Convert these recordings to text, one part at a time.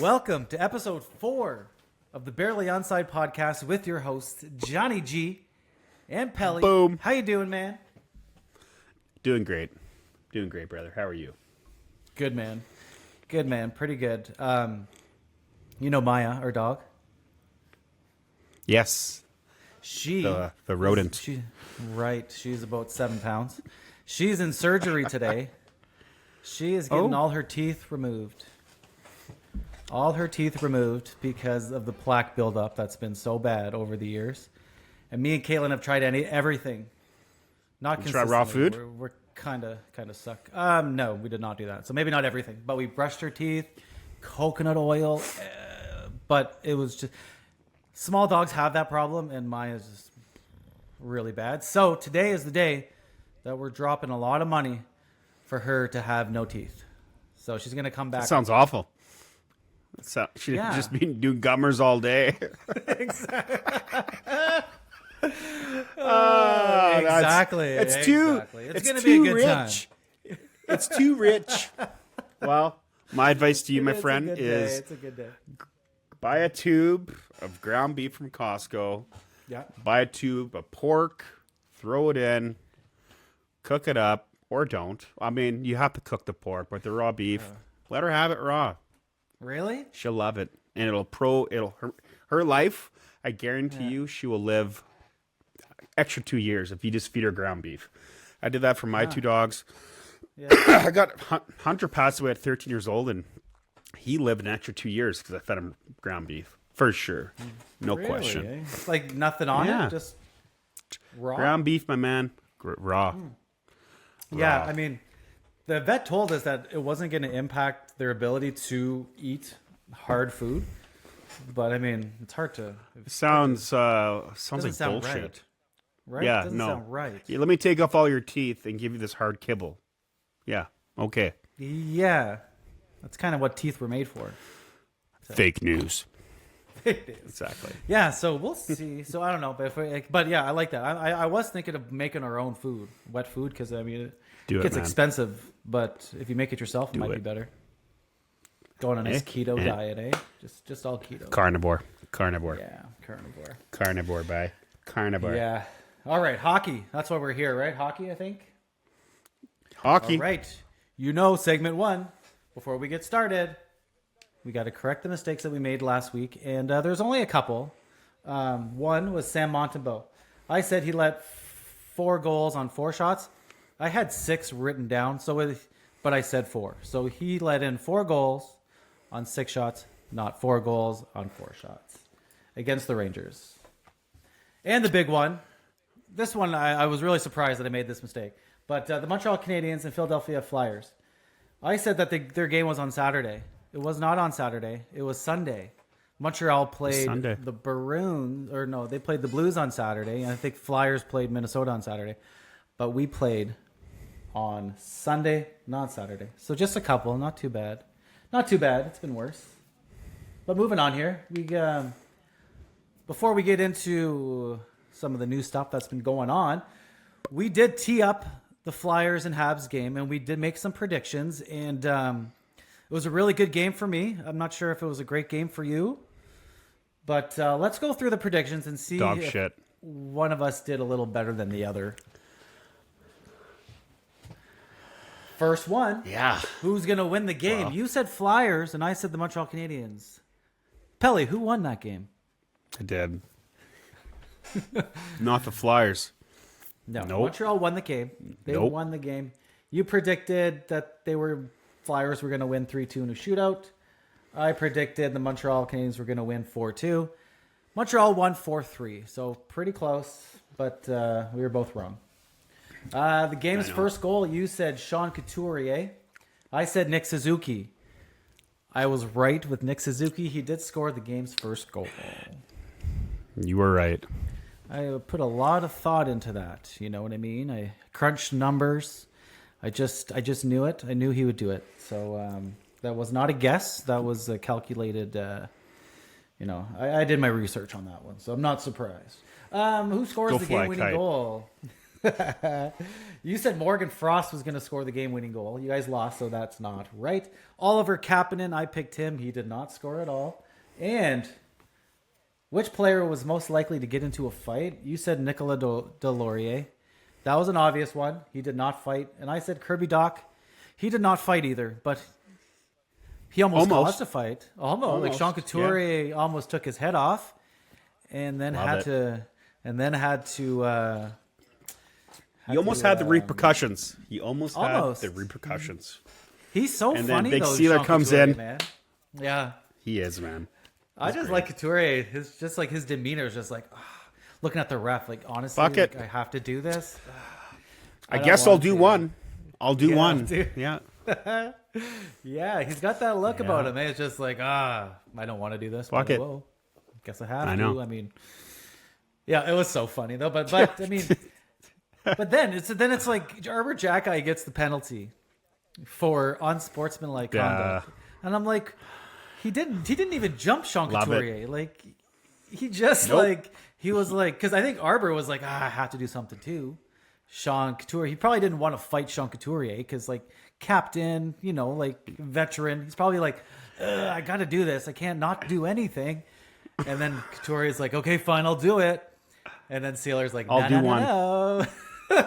Welcome to episode 4 of the Barely Onside podcast with your hosts, Jonny G and Pelly. Boom. How you doing, man? Doing great. Doing great, brother. How are you? Good, man. Good, man. Pretty good. You know Maya, our dog? Yes. The rodent. She's about 7 pounds. She's in surgery today. She is getting all her teeth removed. All her teeth removed because of the plaque buildup that's been so bad over the years. And me and Caitlin have tried everything. Not consistently. Try raw food? We're kind of suck. No, we did not do that. So maybe not everything, but we brushed her teeth, coconut oil, but it was just small dogs have that problem, and mine is just really bad. So today is the day that we're dropping a lot of money for her to have no teeth. So she's gonna come back. That sounds awful. She's just been doing gummers all day. Exactly. Exactly. It's going to be a good rich. Time. It's too rich. Well, my advice to you, my friend, is it's a good day. Buy a tube of ground beef from Costco. Yeah. Buy a tube of pork, throw it in, cook it up, or don't. I mean, you have to cook the pork, but the raw beef, let her have it raw. Really? She'll love it, and her life. I guarantee you, she will live extra 2 years if you just feed her ground beef. I did that for my 2 dogs. Yeah. I got Hunter passed away at 13 years old, and he lived an extra 2 years because I fed him ground beef for sure, no question. Eh? Like nothing on it, just raw ground beef, my man, raw. Yeah, I mean, the vet told us that it wasn't going to impact their ability to eat hard food, but I mean, it's hard to. Sounds like bullshit. Right? Yeah, doesn't sound right. Yeah, let me take off all your teeth and give you this hard kibble. Yeah, okay. Yeah, that's kind of what teeth were made for. So. Fake news. Exactly. Yeah, so we'll see. So I don't know, but yeah, I like that. I was thinking of making our own food, wet food, because I mean, it gets expensive. But if you make it yourself, it might be better. Go on a nice keto diet, eh? Just all keto. Carnivore. Yeah, Carnivore, bye. Carnivore. Yeah. All right, hockey. That's why we're here, right? Hockey, I think. Hockey. All right. You know, segment 1. Before we get started, we got to correct the mistakes that we made last week, and there's only a couple. One was Sam Montembeault. I said he let 4 goals on 4 shots. I had 6 written down, but I said 4. So he let in 4 goals on 6 shots, not 4 goals on 4 shots against the Rangers. And the big one, this one I was really surprised that I made this mistake, but the Montreal Canadiens and Philadelphia Flyers. I said that their game was on Saturday. It was not on Saturday. It was Sunday. Montreal played the Maroons, or no, they played the Blues on Saturday, and I think Flyers played Minnesota on Saturday. But we played on Sunday, not Saturday. So just a couple, not too bad. Not too bad. It's been worse. But moving on here, before we get into some of the new stuff that's been going on, we did tee up the Flyers and Habs game, and we did make some predictions, and it was a really good game for me. I'm not sure if it was a great game for you, but let's go through the predictions and see if one of us did a little better than the other. First one. Yeah. Who's going to win the game? Well, you said Flyers, and I said the Montreal Canadiens. Pelly, who won that game? I did. Not the Flyers. No. Nope. Montreal won the game. They won the game. You predicted that Flyers were going to win 3-2 in a shootout. I predicted the Montreal Canadiens were going to win 4-2. Montreal won 4-3, so pretty close, but we were both wrong. The game's first goal, you said Sean Couturier. I said Nick Suzuki. I was right with Nick Suzuki. He did score the game's first goal. You were right. I put a lot of thought into that. You know what I mean? I crunched numbers. I just knew it. I knew he would do it. So that was not a guess. That was a calculated. I did my research on that one, so I'm not surprised. Who scores the game-winning goal? You said Morgan Frost was going to score the game-winning goal. You guys lost, so that's not right. Oliver Kapanen, I picked him. He did not score at all. And which player was most likely to get into a fight? You said Nicolas Delorier. That was an obvious one. He did not fight. And I said Kirby Dach. He did not fight either, but he almost caused a fight. Almost. Like Sean Couturier almost took his head off and then had to he almost had the repercussions. He almost had the repercussions. He's so and funny, then Big though. Sealer Sean comes Couturier, in. man. Yeah. He is, man. I just like Couturier. His demeanor is just like looking at the ref. Like, honestly, Fuck it. I have to do this. I guess I'll do one. I'll do one. Yeah. Yeah, he's got that look about him. It's just like, I don't want to do this. Fuck it. Whoa, guess I have to. know. I mean, yeah, it was so funny though. But I mean, but then it's like Herbert Jacki gets the penalty for unsportsmanlike conduct, and I'm like, he didn't even jump Sean Couturier. Like he just he was like, because I think Arbor was like, I have to do something too. Sean Couturier, he probably didn't want to fight Sean Couturier because like captain, like veteran. He's probably like, I got to do this. I can't not do anything. And then Couturier's like, okay, fine, I'll do it. And then Sealer's like, I'll do one. No.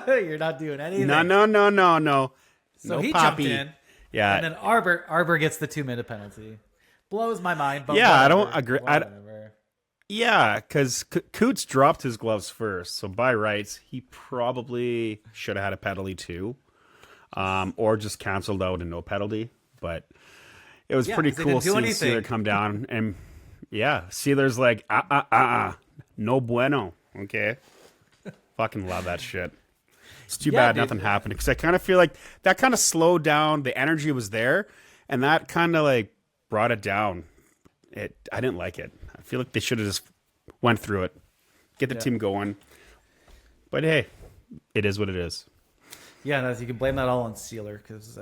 You're not doing anything. No. So no he poppy. jumped in. Yeah. And then Arbor gets the 2-minute penalty. Blows my mind. But yeah, whatever, I don't agree. Whatever. Yeah, because Coots dropped his gloves first. So by rights, he probably should have had a penalty too. Or just canceled out and no penalty. But it was pretty cool seeing Sealer come down. And Sealer's like, no bueno. Okay. Fucking love that shit. It's too bad nothing happened. Because I kind of feel like that kind of slowed down. The energy was there. And that kind of like brought it down. I didn't like it. I feel like they should have just went through it. Get the team going. But hey, it is what it is. Yeah, and you can blame that all on Sealer because.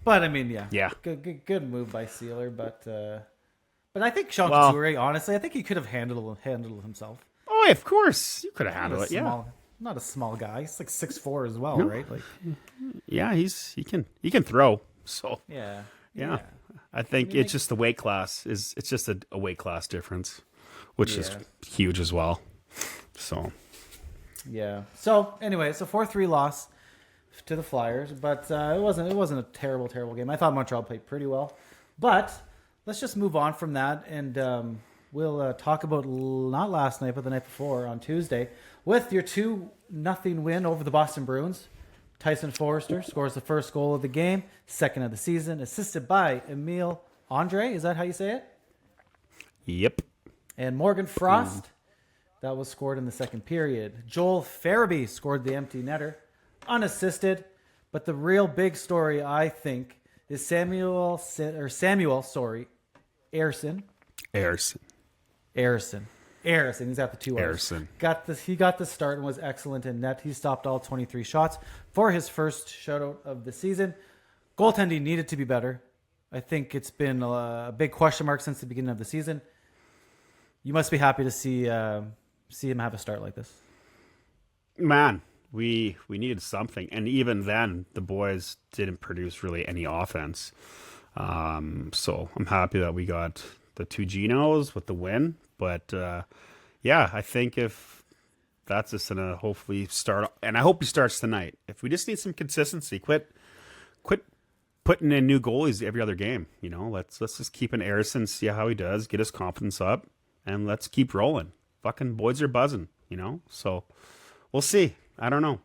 But I mean, yeah, good move by Sealer, but I think Sean Couturier, honestly, I think he could have handled himself. Oh, of course, you could have handled it. Not a small guy. He's like 6'4" as well, right? Like, yeah, he can throw. So yeah. I think it's just the weight class it's just a weight class difference, which is huge as well. So. Yeah. So anyway, it's a 4-3 loss to the Flyers, but it wasn't a terrible game. I thought Montreal played pretty well, but let's just move on from that, and we'll talk about not last night, but the night before on Tuesday with your 2-0 win over the Boston Bruins. Tyson Forrester scores the first goal of the game, second of the season, assisted by Emile Andre. Is that how you say it? Yep. And Morgan Frost. That was scored in the second period. Joel Farabee scored the empty netter, unassisted. But the real big story, I think, is Arison. He's got the two R's. He got the start and was excellent in net. He stopped all 23 shots for his first shutout of the season. Goaltending needed to be better. I think it's been a big question mark since the beginning of the season. You must be happy to see him have a start like this. Man, we needed something, and even then, the boys didn't produce really any offense. So I'm happy that we got the 2 Genos with the win. But I think if that's just gonna hopefully start, and I hope he starts tonight. If we just need some consistency, quit putting in new goalies every other game. Let's just keep an Arison, see how he does, get his confidence up, and let's keep rolling. Fucking boys are buzzing, So we'll see. I don't know.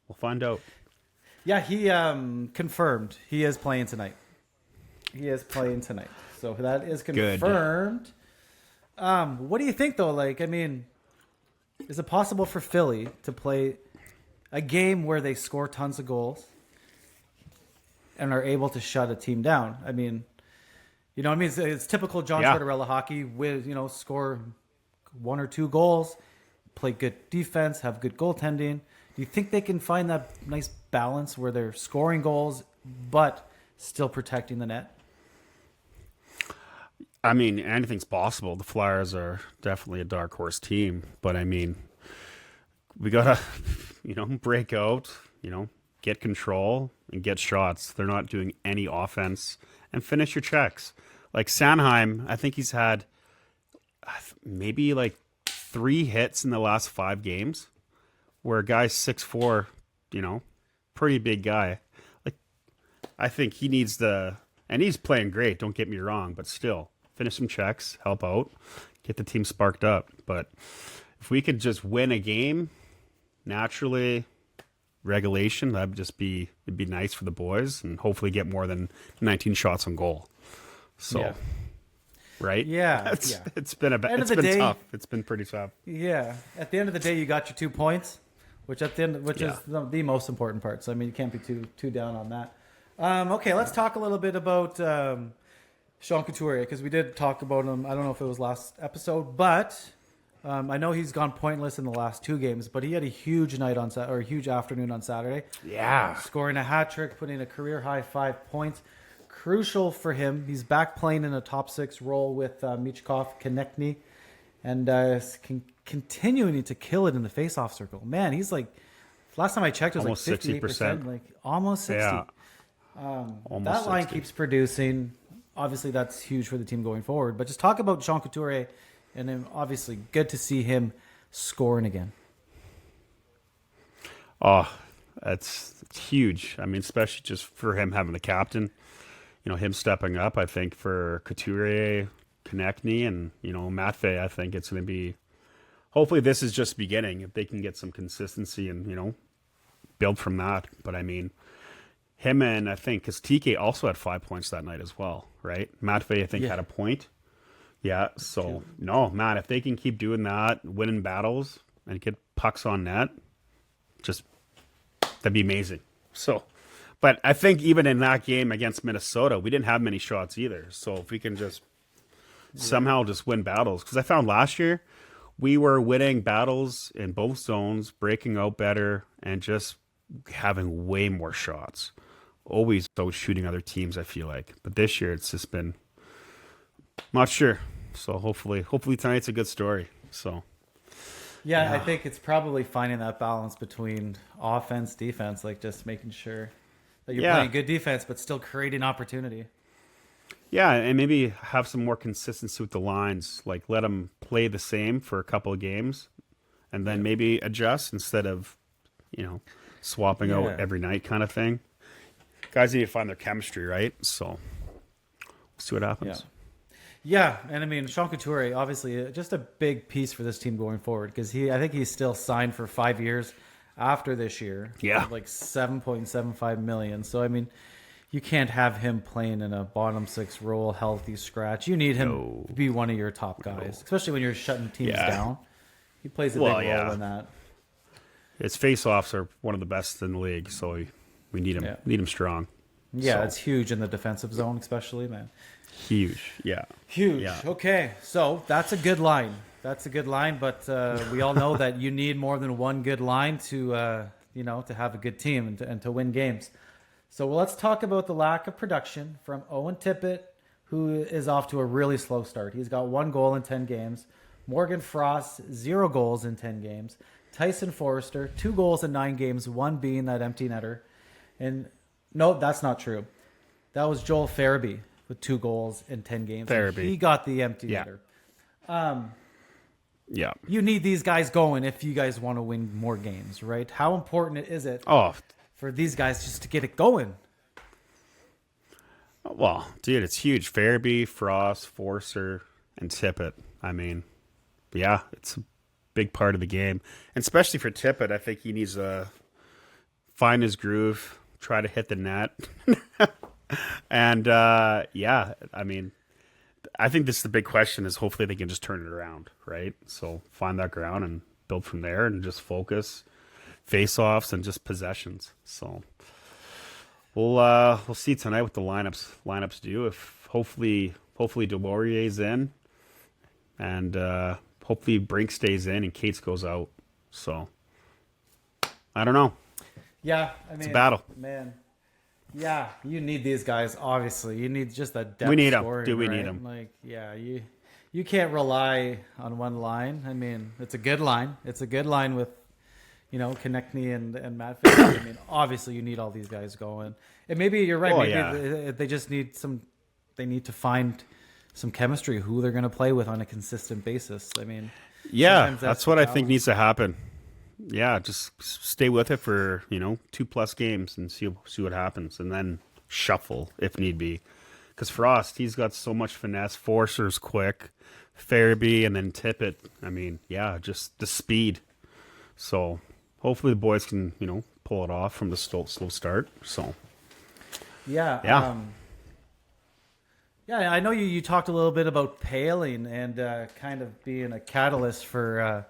We'll find out. Yeah, he confirmed he is playing tonight. So that is confirmed. Good. What do you think, though? Like, I mean, is it possible for Philly to play a game where they score tons of goals and are able to shut a team down? I mean, it's typical John Tortorella hockey with, score 1 or 2 goals, play good defense, have good goaltending. Do you think they can find that nice balance where they're scoring goals but still protecting the net? I mean, anything's possible. The Flyers are definitely a dark horse team, but I mean, we gotta, break out, get control and get shots. They're not doing any offense and finish your checks. Like Sanheim, I think he's had maybe like 3 hits in the last 5 games where a guy's 6'4", pretty big guy. Like, I think he needs and he's playing great, don't get me wrong, but still, finish some checks, help out, get the team sparked up. But if we could just win a game naturally, regulation, it'd be nice for the boys, and hopefully get more than 19 shots on goal. So, Yeah. right? Yeah, It's been tough. It's been pretty tough. Yeah. At the end of the day, you got your 2 points, which is the most important part. So I mean, you can't be too down on that. Okay, let's talk a little bit about Sean Couturier, because we did talk about him. I don't know if it was last episode, but I know he's gone pointless in the last 2 games. But he had a huge huge afternoon on Saturday. Yeah, Scoring a hat trick, putting a career high 5 points. Crucial for him. He's back playing in a top 6 role with Michkov, Konechny, and continuing to kill it in the face-off circle. Man, he's like, last time I checked, it was almost like 58%, 60%. Like almost 60. Yeah. That line 60. keeps producing. Obviously, that's huge for the team going forward. But just talk about Sean Couturier, and then obviously good to see him scoring again. Oh, it's huge. I mean, especially just for him having the captain, him stepping up. I think for Couturier, Konechny, and Matvey, I think it's going to be. Hopefully, this is just beginning. If they can get some consistency and build from that. But I mean, him and I think because TK also had 5 points that night as well, right? Matvey, I think, had a point. Yeah. So no, man, if they can keep doing that, winning battles, and get pucks on net, that'd be amazing. So, but I think even in that game against Minnesota, we didn't have many shots either. So if we can just somehow just win battles, because I found last year we were winning battles in both zones, breaking out better, and just having way more shots. Always shooting other teams, I feel like. But this year it's just been not sure. So hopefully tonight's a good story. So. Yeah, I think it's probably finding that balance between offense, defense, like just making sure that you're playing good defense, but still creating opportunity. Yeah, and maybe have some more consistency with the lines. Like let them play the same for a couple of games, and then maybe adjust instead of, swapping out every night kind of thing. Guys need to find their chemistry, right? So we'll see what happens. Yeah, and I mean, Sean Couturier, obviously, just a big piece for this team going forward, because I think he's still signed for 5 years after this year. Yeah. Like $7.75 million. So, I mean, you can't have him playing in a bottom 6 role, healthy scratch. You need him to be one of your top guys, especially when you're shutting teams down. He plays a big role in that. His face-offs are one of the best in the league, so we need him. Yeah. Need him strong. Yeah, it's huge in the defensive zone, especially, man. Huge. Yeah. Huge. Yeah. Okay, so that's a good line. But we all know that you need more than one good line to have a good team and to win games. So let's talk about the lack of production from Owen Tippett, who is off to a really slow start. He's got 1 goal in 10 games. Morgan Frost, 0 goals in 10 games. Tyson Forrester, 2 goals in 9 games, 1 being that empty netter. And no, that's not true. That was Joel Farabee with 2 goals in 10 games. He got the empty netter. You need these guys going if you guys want to win more games, right? How important is it for these guys just to get it going? Well, dude, it's huge. Farabee, Frost, Forster, and Tippett. I mean, it's a big part of the game. And especially for Tippett, I think he needs to find his groove, try to hit the net. And, I mean, I think this is the big question is hopefully they can just turn it around, right? So find that ground and build from there and just focus face-offs and just possessions. So we'll see tonight what the lineups do. If hopefully Delorier's in and hopefully Brink stays in and Cates goes out. So I don't know. Yeah, I mean, it's a battle, man. Yeah, you need these guys. Obviously, you need just that depth. We need scoring, them. We right? need them. Like, you can't rely on one line. I mean, it's a good line. It's a good line with Konechny and Matt Fisher. I mean, obviously you need all these guys going. And maybe you're right. Maybe they just need they need to find some chemistry, who they're going to play with on a consistent basis. I mean, that's what I think needs to happen. Yeah, just stay with it for 2+ games and see what happens, and then shuffle if need be. Because Frost, he's got so much finesse. Forcer's quick, Farabee, and then Tippett. I mean, just the speed. So hopefully the boys can pull it off from the slow start. So yeah. I know you talked a little bit about Paling and kind of being a catalyst for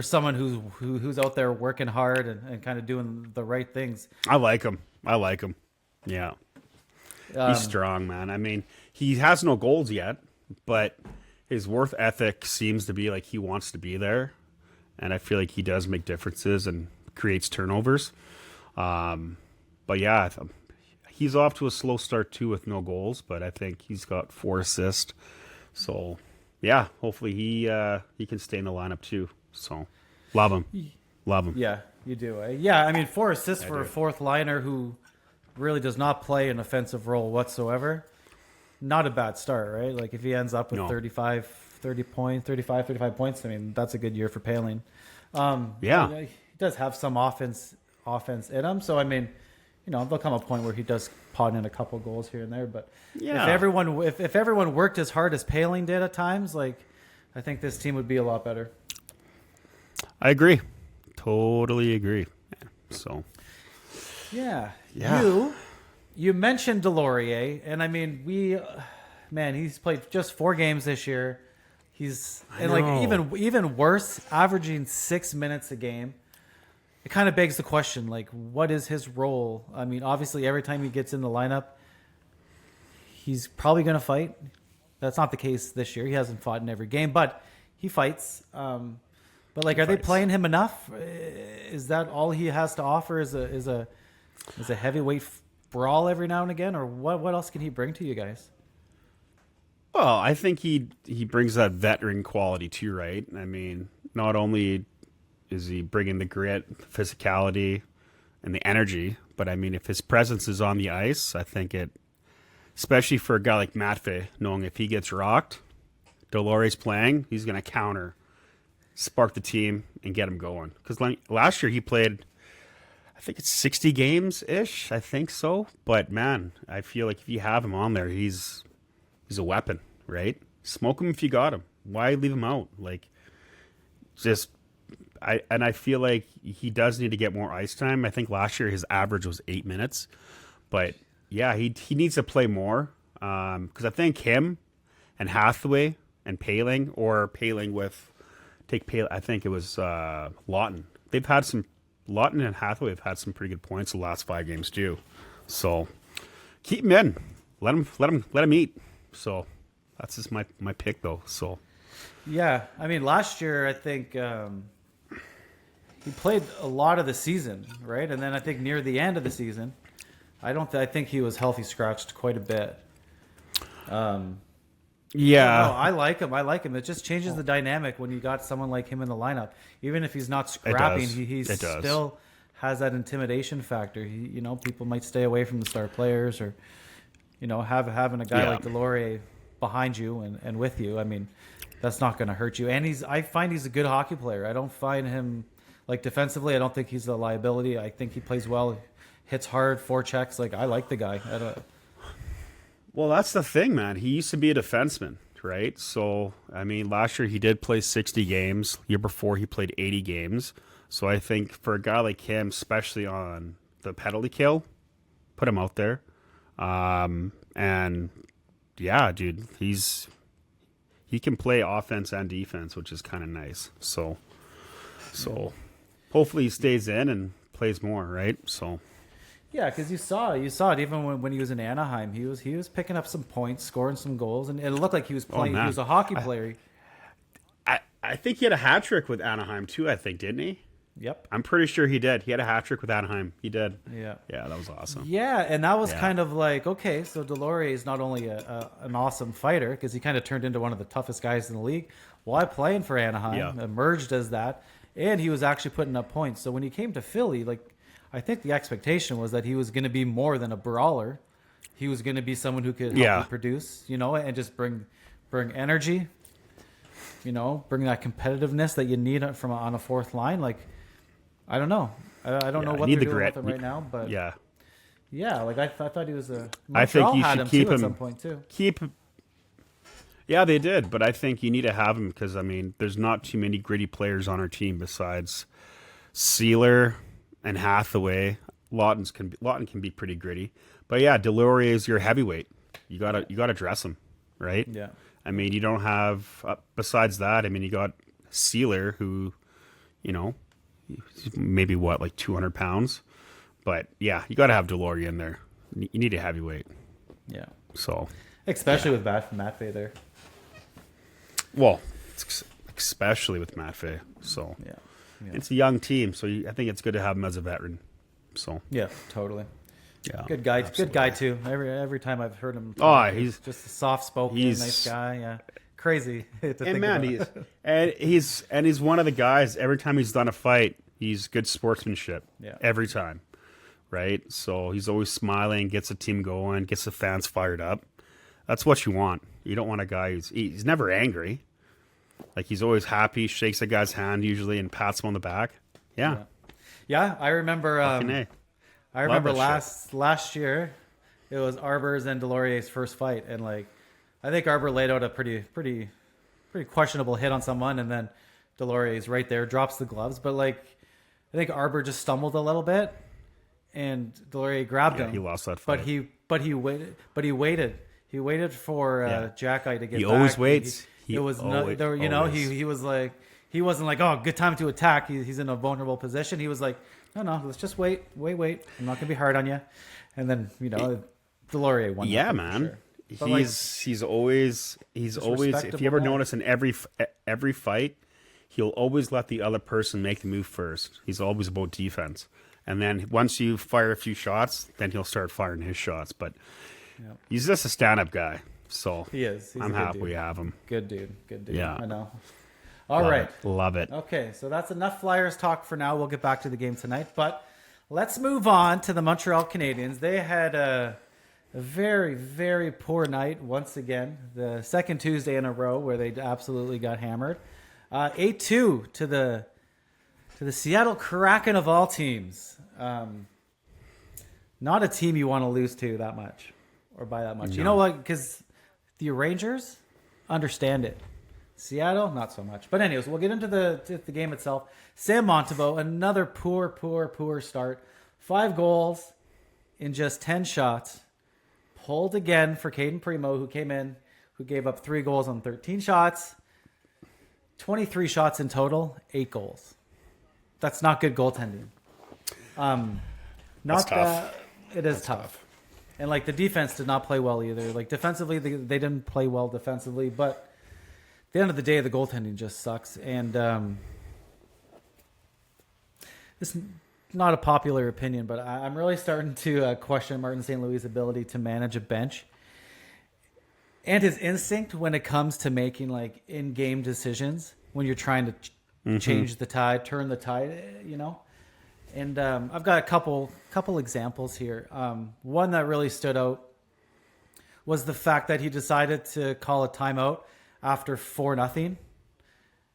someone who's out there working hard and kind of doing the right things. I like him. Yeah. He's strong, man. I mean, he has no goals yet, but his work ethic seems to be like he wants to be there. And I feel like he does make differences and creates turnovers. But yeah, he's off to a slow start too with no goals, but I think he's got 4 assists. So yeah, hopefully he can stay in the lineup too. So love him. Yeah, you do. Yeah, I mean 4 assists for a fourth liner who really does not play an offensive role whatsoever. Not a bad start, right? Like if he ends up with 35 points, I mean that's a good year for Paling. He does have some offense in him, so I mean, there'll come a point where he does pot in a couple goals here and there. But if everyone worked as hard as Paling did at times, like I think this team would be a lot better. I agree, totally agree. So yeah. You mentioned Delorier, and I mean he's played just 4 games this year. He's even worse, averaging 6 minutes a game. It kind of begs the question, like, what is his role? I mean, obviously, every time he gets in the lineup, he's probably going to fight. That's not the case this year. He hasn't fought in every game, but he fights. But like, are they playing him enough? Is that all he has to offer? Is a heavyweight brawl every now and again, or what else can he bring to you guys? Well, I think he brings that veteran quality too, right? I mean, not only is he bringing the grit, the physicality, and the energy, but I mean, if his presence is on the ice, I think it, especially for a guy like Matvey, knowing if he gets rocked, Delorier's playing, he's going to counter, spark the team, and get him going. Because last year he played, I think it's 60 games-ish, I think so. But man, I feel like if you have him on there, he's a weapon, right? Smoke him if you got him. Why leave him out? Like, I feel like he does need to get more ice time. I think last year his average was 8 minutes, but yeah, he needs to play more. Because I think him and Hathaway and Paling, or Paling with I think it was Lawton. Lawton and Hathaway have had some pretty good points the last 5 games too. So keep him in. Let him eat. So that's just my pick though. So yeah, I mean last year I think he played a lot of the season, right? And then I think near the end of the season, I think he was healthy scratched quite a bit. Yeah, I like him. It just changes the dynamic when you got someone like him in the lineup. Even if he's not scrapping, he still has that intimidation factor. People might stay away from the star players, or having a guy like Delorier behind you and with you. I mean, that's not going to hurt you. And I find he's a good hockey player. I don't find him like defensively. I don't think he's a liability. I think he plays well, hits hard, forechecks. Like I like the guy. Well, that's the thing, man. He used to be a defenseman, right? So, I mean, last year he did play 60 games. Year before he played 80 games. So I think for a guy like him, especially on the penalty kill, put him out there. And yeah, dude, he can play offense and defense, which is kind of nice. So hopefully he stays in and plays more, right? So. Yeah, because you saw it even when he was in Anaheim. He was picking up some points, scoring some goals, and it looked like he was playing. He was a hockey player. I think he had a hat trick with Anaheim too. I think, didn't he? Yep. I'm pretty sure he did. He had a hat trick with Anaheim. He did. Yeah. Yeah, that was awesome. Yeah, and that was kind of like, okay, so Delorier is not only an awesome fighter, because he kind of turned into one of the toughest guys in the league while playing for Anaheim, emerged as that. and he was actually putting up points. So when he came to Philly, like I think the expectation was that he was going to be more than a brawler. He was going to be someone who could help you produce, and just bring energy. Bring that competitiveness that you need on a fourth line. Like, I don't know. I don't know what they're doing with him right now, but like I thought he was a. Montreal I think you should keep him at some point too. Yeah, they did, but I think you need to have him because there's not too many gritty players on our team besides Sealer and Hathaway. Lawton can be pretty gritty, but yeah, Delorier is your heavyweight. You gotta dress him, right? Yeah. You don't have besides that. You got Sealer who, maybe like 200 pounds, but yeah, you got to have Delorier in there. You need a heavyweight. Yeah. So, especially with Matt Fay there. Well, especially with Matt Fay. So yeah. It's a young team, so I think it's good to have him as a veteran. So yeah, totally. Yeah, good guy. absolutely. Good guy too. Every time I've heard him. He's just a soft-spoken, nice guy. Yeah, crazy. He's one of the guys. Every time he's done a fight, he's good sportsmanship. Yeah. Every time, right? So he's always smiling, gets the team going, gets the fans fired up. That's what you want. You don't want a guy he's never angry. Like he's always happy, shakes a guy's hand usually, and pats him on the back. Yeah. I remember. I remember last year, it was Arbor's and Delorier's first fight, and like, I think Arbor laid out a pretty questionable hit on someone, and then Delorier's right there, drops the gloves, but like, I think Arbor just stumbled a little bit, and Delorier grabbed him. He lost that fight. But he waited. He waited for Jack-Eye to get back. He always waits. He was like, he wasn't like, oh, good time to attack. He's in a vulnerable position. He was like, no, let's just wait. I'm not gonna be hard on you. And then Delorier won. Yeah, man. Sure. He's always. If you ever notice in every fight, he'll always let the other person make the move first. He's always about defense. And then once you fire a few shots, then he'll start firing his shots. But he's just a stand-up guy. So he is. I'm happy we have him. Good dude. Yeah. I know. All right. Love it. Okay, so that's enough Flyers talk for now. We'll get back to the game tonight. But let's move on to the Montreal Canadiens. They had a very, very poor night once again. The second Tuesday in a row where they absolutely got hammered. 8-2 to the Seattle Kraken of all teams. Not a team you want to lose to that much or by that much. No. You know what? Because the Rangers understand it. Seattle, not so much. But anyways, we'll get into the game itself. Sam Montembeault, another poor start. 5 goals in just 10 shots. Pulled again for Caden Primo, who came in, who gave up 3 goals on 13 shots. 23 shots in total, 8 goals. That's not good goaltending. That's tough. It is tough. And like the defense did not play well either. Like defensively, they didn't play well defensively, but at the end of the day, the goaltending just sucks. And it's not a popular opinion, but I'm really starting to question Martin St. Louis' ability to manage a bench and his instinct when it comes to making like in-game decisions when you're trying to change the tide, turn the tide, And I've got a couple examples here. One that really stood out was the fact that he decided to call a timeout after 4-0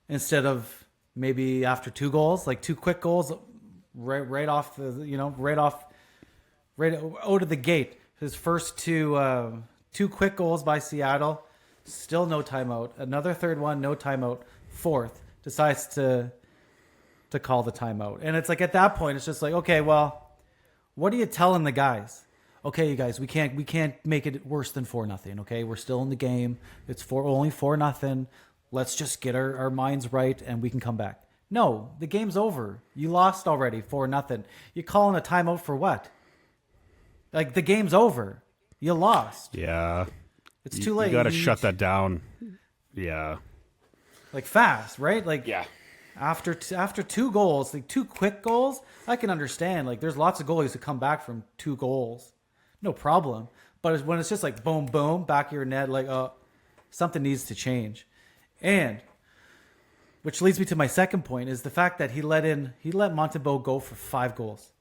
instead of maybe after 2 goals, like 2 quick goals right off out of the gate. His first two quick goals by Seattle, still no timeout. Another third one, no timeout. Fourth, decides to call the timeout. And it's like at that point, it's just like, okay, well, what are you telling the guys? Okay, you guys, we can't make it worse than 4-0. Okay, we're still in the game. It's only 4-0. Let's just get our minds right and we can come back. No, the game's over. You lost already 4-0. You calling a timeout for what? Like the game's over. You lost. Yeah. It's too late. You got to shut that down. Yeah. Like fast, right? Like yeah. After 2 goals, like 2 quick goals, I can understand. Like there's lots of goalies who come back from 2 goals. No problem. But when it's just like boom, boom, back of your net, like something needs to change. And which leads me to my second point, is the fact that he let Montembeault go for 5 goals.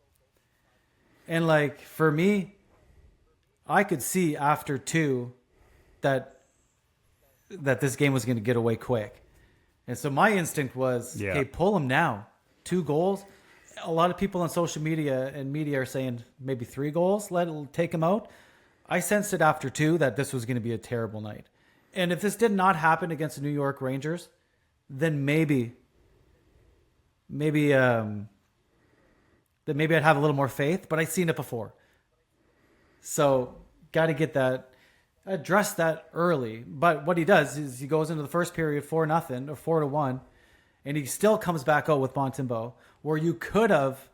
And like for me, I could see after 2 that this game was going to get away quick. And so my instinct was, okay, pull him now. 2 goals. A lot of people on social media and media are saying maybe 3 goals, take him out. I sensed it after 2 that this was going to be a terrible night. And if this did not happen against the New York Rangers, then maybe I'd have a little more faith, but I've seen it before. So got to get that, address that early. But what he does is he goes into the first period 4-0 or 4-1, and he still comes back out with Montembeault, where you could have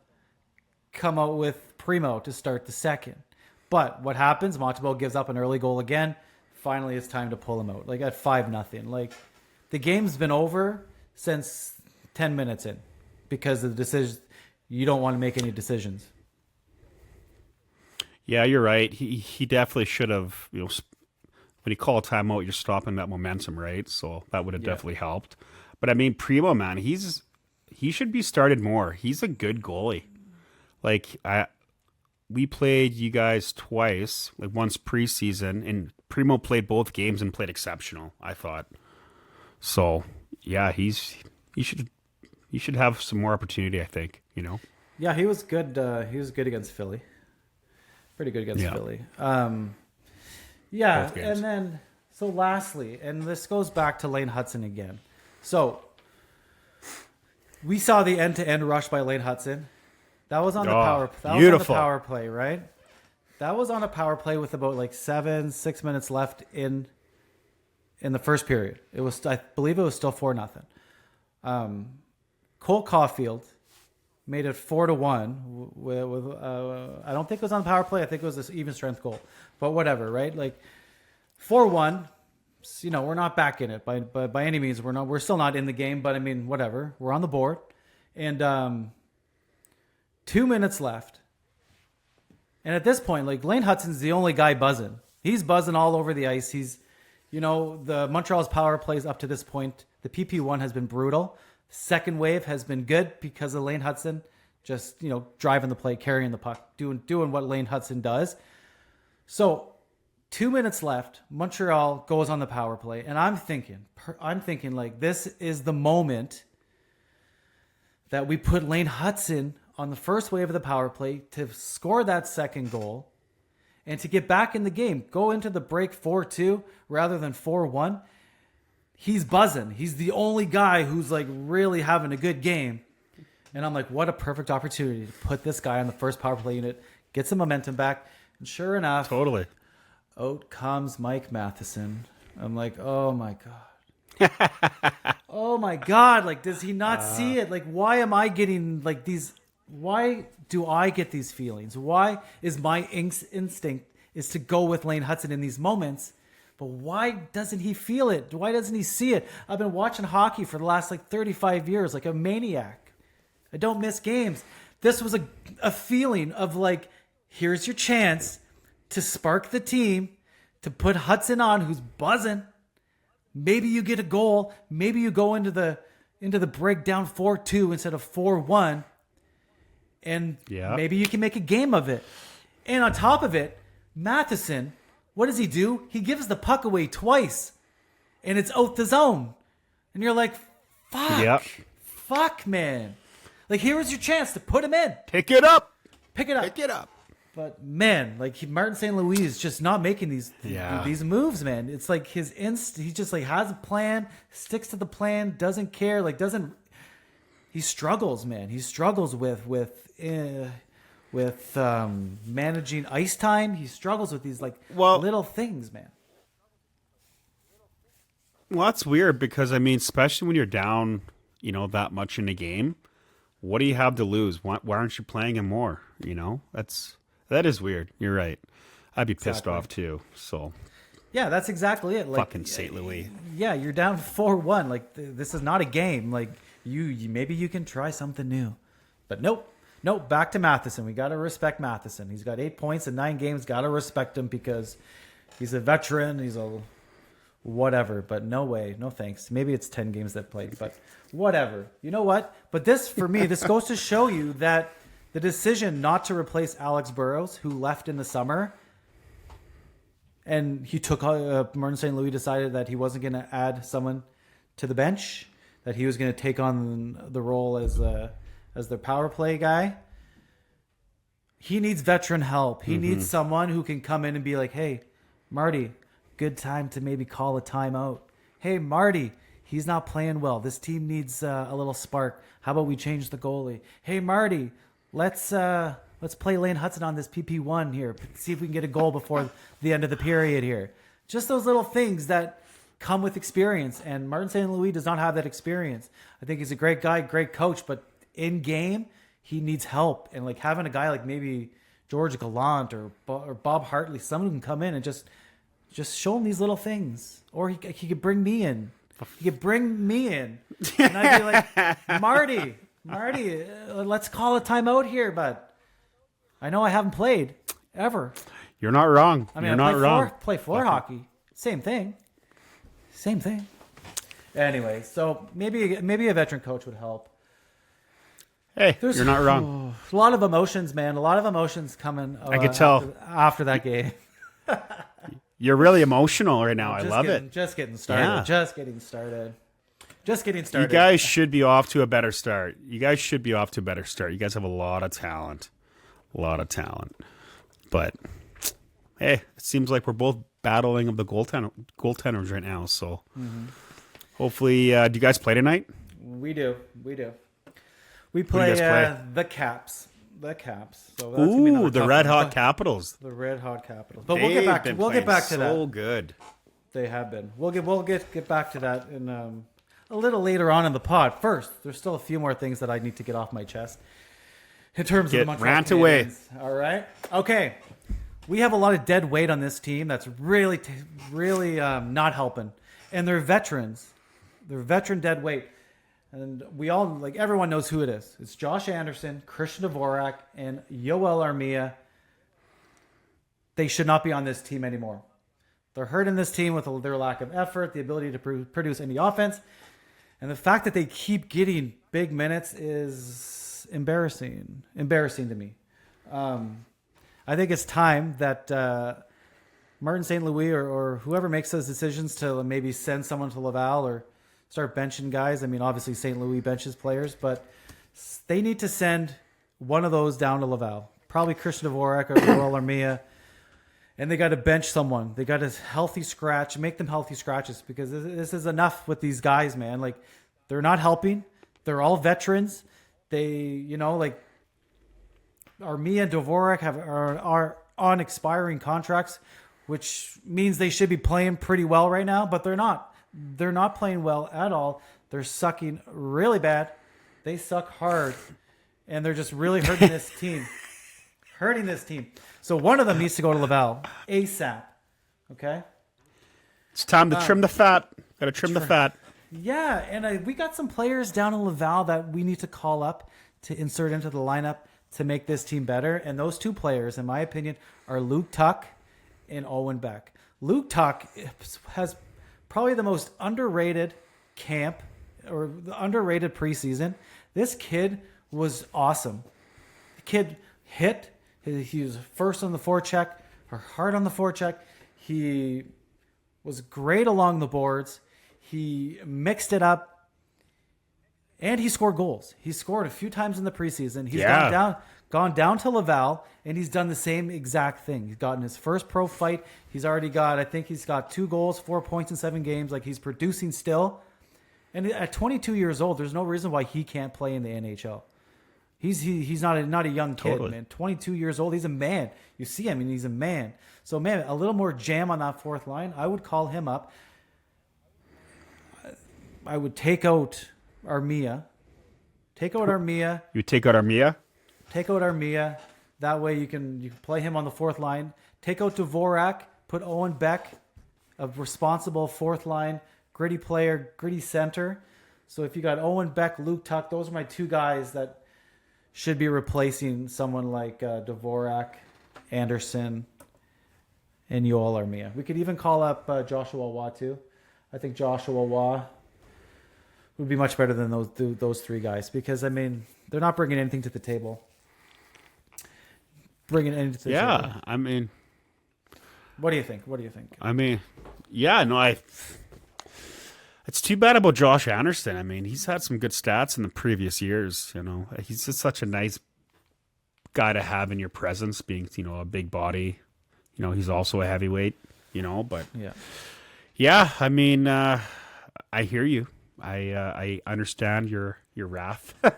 come out with Primo to start the second. But what happens? Montembeault gives up an early goal again. Finally, it's time to pull him out. Like at 5-0. Like the game's been over since 10 minutes in because of the decision. You don't want to make any decisions. Yeah, you're right. He definitely should have, when he called timeout, you're stopping that momentum, right? So that would have definitely helped. But I mean, Primo, man, he should be started more. He's a good goalie. Like we played you guys twice, like once preseason, and Primo played both games and played exceptional, I thought. So yeah, he should have some more opportunity, I think, Yeah, he was good. He was good against Philly. Pretty good against Philly. And then so lastly, and this goes back to Lane Hudson again. So we saw the end-to-end rush by Lane Hudson. That was on the power. That was on the power play, right? That was on a power play with about like 6 minutes left in the first period. It was, I believe, it was still 4-0. Cole Caulfield made it 4-1 with I don't think it was on the power play. I think it was this even strength goal, but whatever, right? Like 4-1. We're not back in it by any means. We're still not in the game, but I mean, whatever. We're on the board, and 2 minutes left. And at this point, like Lane Hudson's the only guy buzzing. He's buzzing all over the ice. He's, the Montreal's power plays up to this point. The PP1 has been brutal. Second wave has been good because of Lane Hudson just, driving the play, carrying the puck, doing what Lane Hudson does. So 2 minutes left. Montreal goes on the power play. And I'm thinking like this is the moment that we put Lane Hudson on the first wave of the power play to score that second goal and to get back in the game, go into the break 4-2 rather than 4-1. He's buzzing. He's the only guy who's like really having a good game. And I'm like, what a perfect opportunity to put this guy on the first power play unit, get some momentum back. And sure enough, totally, out comes Mike Matheson. I'm like, oh my God. Oh my God. Like, does he not see it? Like, why am I getting like these? Why do I get these feelings? Why is my instinct is to go with Lane Hudson in these moments? But why doesn't he feel it? Why doesn't he see it? I've been watching hockey for the last 35 years like a maniac. I don't miss games. This was a feeling of like, here's your chance to spark the team, to put Hudson on who's buzzing. Maybe you get a goal. Maybe you go into the breakdown 4-2 instead of 4-1. And maybe you can make a game of it. And on top of it, Matheson, what does he do? He gives the puck away twice. And it's out the zone. And you're like, fuck. Yep. Fuck, man. Like, here was your chance to put him in. Pick it up. But, man, like, Martin St. Louis is just not making these moves, man. It's like he just, like, has a plan, sticks to the plan, doesn't care, like, he struggles, man. He struggles with managing ice time. He struggles with these little things, man. Well, that's weird because I mean, especially when you're down, that much in a game, what do you have to lose? Why aren't you playing him more? That is weird. You're right. I'd be pissed off too. So yeah, that's exactly it. Like, fucking St. Louis. Yeah, you're down 4-1. Like this is not a game. Like you maybe you can try something new, but nope. Back to Matheson. We got to respect Matheson. He's got 8 points in 9 games. Got to respect him because he's a veteran. He's a whatever. But no way, no thanks. Maybe it's 10 games that played, but whatever. You know what? But this, for me, this goes to show you that the decision not to replace Alex Burrows, who left in the summer, and he took Martin St. Louis decided that he wasn't going to add someone to the bench, that he was going to take on the role as the power play guy. He needs veteran help. He needs someone who can come in and be like, hey, Marty, good time to maybe call a timeout. Hey, Marty, he's not playing well. This team needs a little spark. How about we change the goalie? Hey, Marty, let's play Lane Hudson on this PP1 here. See if we can get a goal before the end of the period here. Just those little things that come with experience. And Martin St. Louis does not have that experience. I think he's a great guy, great coach, but in game, he needs help. And like having a guy like maybe George Gallant or Bob Hartley, someone who can come in and just show him these little things. Or he could bring me in. He could bring me in. And I'd be like, Marty, let's call a timeout here, bud. I know I haven't played ever. You're not wrong. I mean, You're not wrong. Play floor hockey. Same thing. Anyway, so maybe a veteran coach would help. Hey, you're not wrong. A lot of emotions, man. A lot of emotions coming. I could tell after that game. You're really emotional right now. I love it. Just getting started. Yeah. Just getting started. You guys should be off to a better start. You guys have a lot of talent. But, hey, it seems like we're both battling of the goaltenders right now. So, hopefully, do you guys play tonight? We do. We play the Caps. So that's the Red Hot Capitals. The Red Hot Capitals. But we'll get back to that. So good. They have been. We'll get back to that in a little later on in the pod. First, there's still a few more things that I need to get off my chest in terms of the Montreal Canadiens. Away. All right. Okay. We have a lot of dead weight on this team that's really not helping, and they're veterans. They're veteran dead weight. And everyone knows who it is. It's Josh Anderson, Christian Dvorak, and Yoel Armia. They should not be on this team anymore. They're hurting this team with their lack of effort, the ability to produce any offense. And the fact that they keep getting big minutes is embarrassing to me. I think it's time that Martin St. Louis or whoever makes those decisions to maybe send someone to Laval or start benching guys. I mean, obviously St. Louis benches players, but they need to send one of those down to Laval. Probably Christian Dvorak or Yoel Armia. And they got to bench someone. They got to make them healthy scratches, because this is enough with these guys, man. Like, they're not helping. They're all veterans. Armia and Dvorak are on expiring contracts, which means they should be playing pretty well right now, but they're not. They're not playing well at all. They're sucking really bad. They suck hard, and they're just really hurting this team. So one of them needs to go to Laval ASAP. Okay? It's time to trim the fat. Got to trim the fat. Yeah, and we got some players down in Laval that we need to call up to insert into the lineup to make this team better. And those two players, in my opinion, are Luke Tuck and Owen Beck. Luke Tuck has probably the most underrated camp or the underrated preseason. This kid was awesome. The kid hit. He was first on the forecheck, or hard on the forecheck. He was great along the boards. He mixed it up, and he scored goals. He scored a few times in the preseason. He's gone down to Laval, and he's done the same exact thing. He's gotten his first pro fight. He's already got, I think he's got 2 goals, 4 points in 7 games. Like, he's producing still. And at 22 years old, there's no reason why he can't play in the NHL. He's not a young kid, totally. Man. 22 years old. He's a man. You see him, and he's a man. So, man, a little more jam on that fourth line. I would call him up. I would take out Armia. You would take out Armia? Take out Armia. That way you can play him on the fourth line. Take out Dvorak. Put Owen Beck, a responsible fourth line, gritty player, gritty center. So if you got Owen Beck, Luke Tuck, those are my 2 guys that should be replacing someone like Dvorak, Anderson, and Yoel Armia. We could even call up Joshua Watt too. I think Joshua Waugh would be much better than those three guys because, I mean, they're not bringing anything to the table. Bringing anything to the table. Yeah, I mean... What do you think? I mean, yeah, no, it's too bad about Josh Anderson. I mean, he's had some good stats in the previous years, you know. He's just such a nice guy to have in your presence, being, you know, a big body. You know, he's also a heavyweight, you know, but yeah, I mean, I hear you. I understand your wrath. I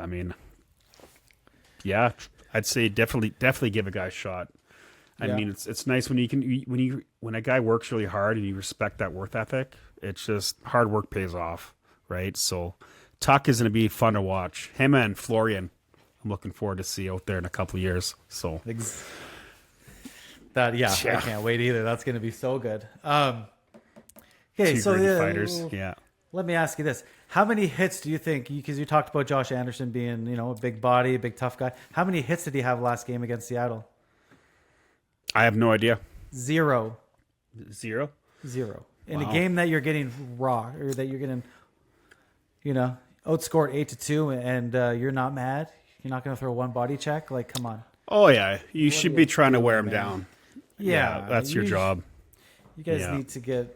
mean, yeah, I'd say definitely give a guy a shot. I mean, it's nice when a guy works really hard and you respect that work ethic. It's just hard work pays off, right? So Tuck is going to be fun to watch. Him and Florian, I'm looking forward to see out there in a couple of years. So I can't wait either. That's going to be so good. Okay, so fighters, let me ask you this: how many hits do you think? Because you talked about Josh Anderson being, you know, a big body, a big tough guy. How many hits did he have last game against Seattle? I have no idea. Zero. In a game that you're getting raw, or that you're getting, you know, outscored 8-2, and you're not mad. You're not going to throw one body check. Like, come on. Oh yeah, you should be trying to wear him down. Yeah, that's your job. You guys need to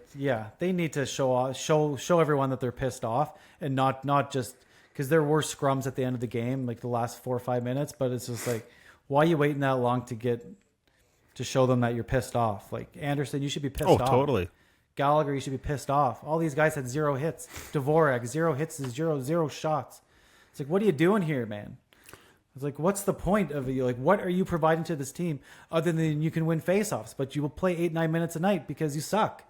they need to show everyone that they're pissed off, and not just because there were scrums at the end of the game, like the last 4 or 5 minutes. But it's just like, why are you waiting that long to show them that you're pissed off? Like Anderson, you should be pissed off. Oh, totally. Gallagher, you should be pissed off. All these guys had 0 hits. Dvorak, 0 hits is zero shots. It's like, what are you doing here, man? It's like, what's the point of you? Like, what are you providing to this team other than you can win faceoffs? But you will play 8-9 minutes a night because you suck.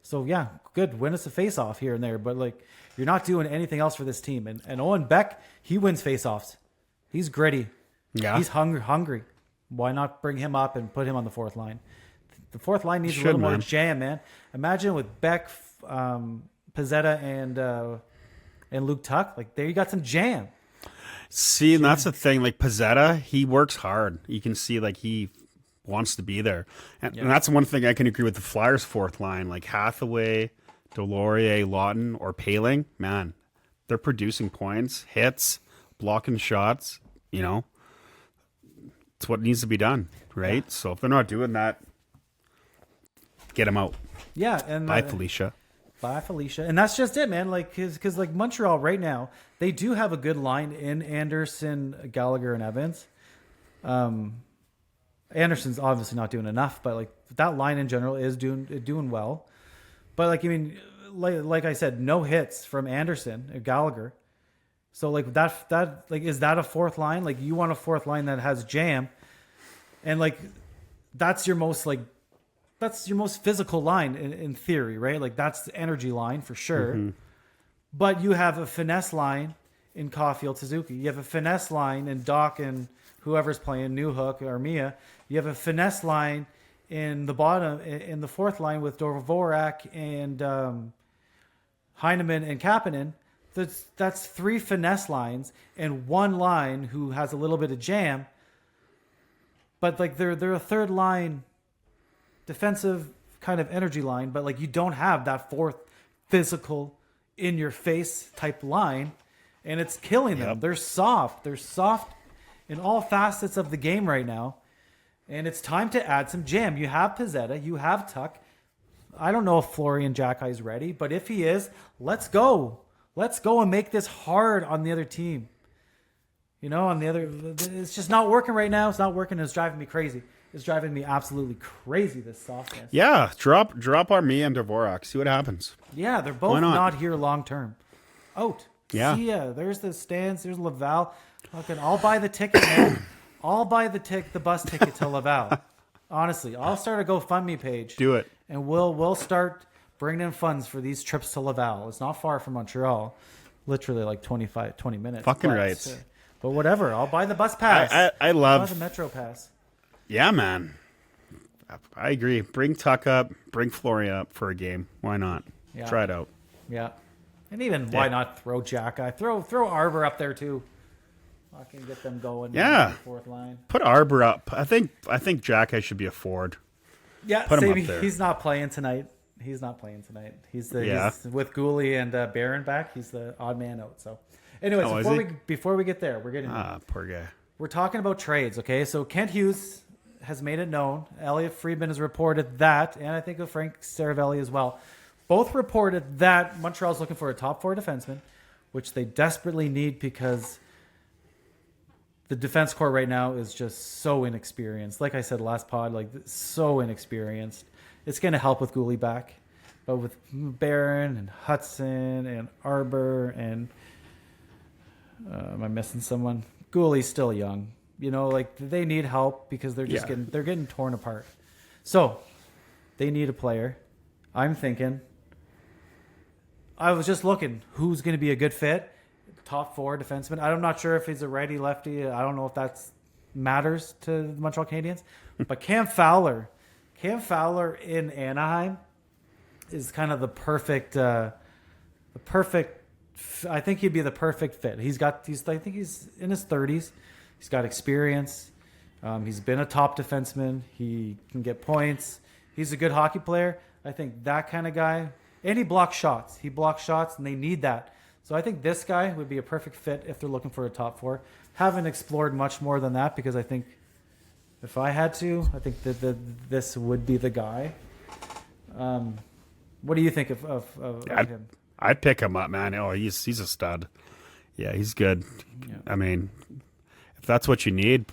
So yeah, good. Win us a faceoff here and there, but like, you're not doing anything else for this team. And Owen Beck, he wins faceoffs. He's gritty. Yeah, he's hungry. Why not bring him up and put him on the fourth line? The fourth line needs a little more jam, man. Imagine with Beck, Pizzetta, and Luke Tuck. Like, there you got some jam. See, and that's the thing. Like Pizzetta, he works hard. You can see like he wants to be there, and that's one thing I can agree with the Flyers' fourth line. Like Hathaway, Delorier, Lawton, or Paling. Man, they're producing points, hits, blocking shots. You know, it's what needs to be done, right? Yeah. So if they're not doing that, get them out. Yeah, and bye, Felicia. Bye, Felicia. And that's just it, man. Like, because like Montreal right now, they do have a good line in Anderson, Gallagher, and Evans. Anderson's obviously not doing enough, but like that line in general is doing well. But like, I mean, like I said, no hits from Anderson or Gallagher. So like that like, is that a fourth line? Like, you want a fourth line that has jam, and like that's your most physical line in theory, right? Like, that's the energy line for sure. Mm-hmm. But you have a finesse line in Caulfield, Suzuki. You have a finesse line in Doc and whoever's playing, Newhook or Mia. You have a finesse line in the bottom, in the fourth line with Dvorak and Heineman and Kapanen. That's 3 finesse lines and one line who has a little bit of jam. But like they're a third line defensive kind of energy line, but like you don't have that fourth physical in your face type line, and it's killing them. Yep. They're soft in all facets of the game right now, and it's time to add some jam. You have Pizzetta, you have Tuck. I don't know if Florian Jacki is ready, but if he is, let's go and make this hard on the other team. You know, it's just not working right now. It's not working. It's driving me crazy. It's driving me absolutely crazy, this softness. Yeah, drop Armia and Dvorak. See what happens. Yeah, they're both not here long term. Out. Yeah. See ya. There's the stands. There's Laval. Fucking, I'll buy the ticket, man. I'll buy the bus ticket to Laval. Honestly, I'll start a GoFundMe page. Do it. And we'll start bringing in funds for these trips to Laval. It's not far from Montreal. Literally like 20 minutes. Fucking right. But whatever. I'll buy the bus pass. I love... I'll buy the Metro pass. Yeah, man. I agree. Bring Tuck up. Bring Florian up for a game. Why not? Yeah. Try it out. Yeah. And even why not throw Jacki? Throw Arbor up there too. I can get them going. Yeah. The fourth line. Put Arbor up. I think Jacki should be a forward. Yeah, Put him same. up there. He's not playing tonight. He's with Gooley and Barron back. He's the odd man out. So, anyways, before we get there, Poor guy. we're talking about trades. Okay, so Kent Hughes has made it known. Elliot Friedman has reported that, and I think of Frank Saravelli as well. Both reported that Montreal's looking for a top 4 defenseman, which they desperately need because the defense core right now is just so inexperienced. Like I said last pod, so inexperienced. It's going to help with Gooley back. But with Barron and Hudson and Arbor and am I missing someone? Gooley's still young. They need help because they're just getting torn apart. So they need a player. I'm thinking. I was just looking who's going to be a good fit. Top 4 defenseman. I'm not sure if he's a righty lefty. I don't know if that matters to the Montreal Canadiens. But Cam Fowler in Anaheim is kind of the perfect. I think he'd be the perfect fit. I think he's in his 30s. He's got experience. He's been a top defenseman. He can get points. He's a good hockey player. I think that kind of guy. And he blocks shots. And they need that. So I think this guy would be a perfect fit if they're looking for a top 4. Haven't explored much more than that because I think if I had to, I think that this would be the guy. What do you think of him? I'd pick him up, man. Oh, he's a stud. Yeah, he's good. Yeah. I mean, if that's what you need,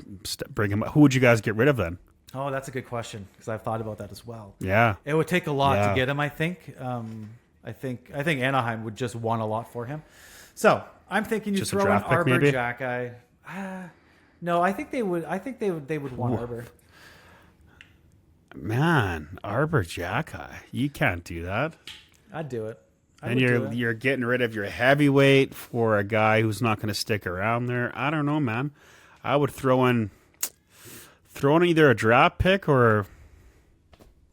bring him up. Who would you guys get rid of then? Oh, that's a good question because I've thought about that as well. Yeah, it would take a lot to get him. I think. I think Anaheim would just want a lot for him. So I'm thinking you throw in Arbor Jackeye. No, I think they would. They would want Arbor. Man, Arbor Jackeye, you can't do that. I'd do it. You're getting rid of your heavyweight for a guy who's not going to stick around there. I don't know, man. I would throw in either a draft pick or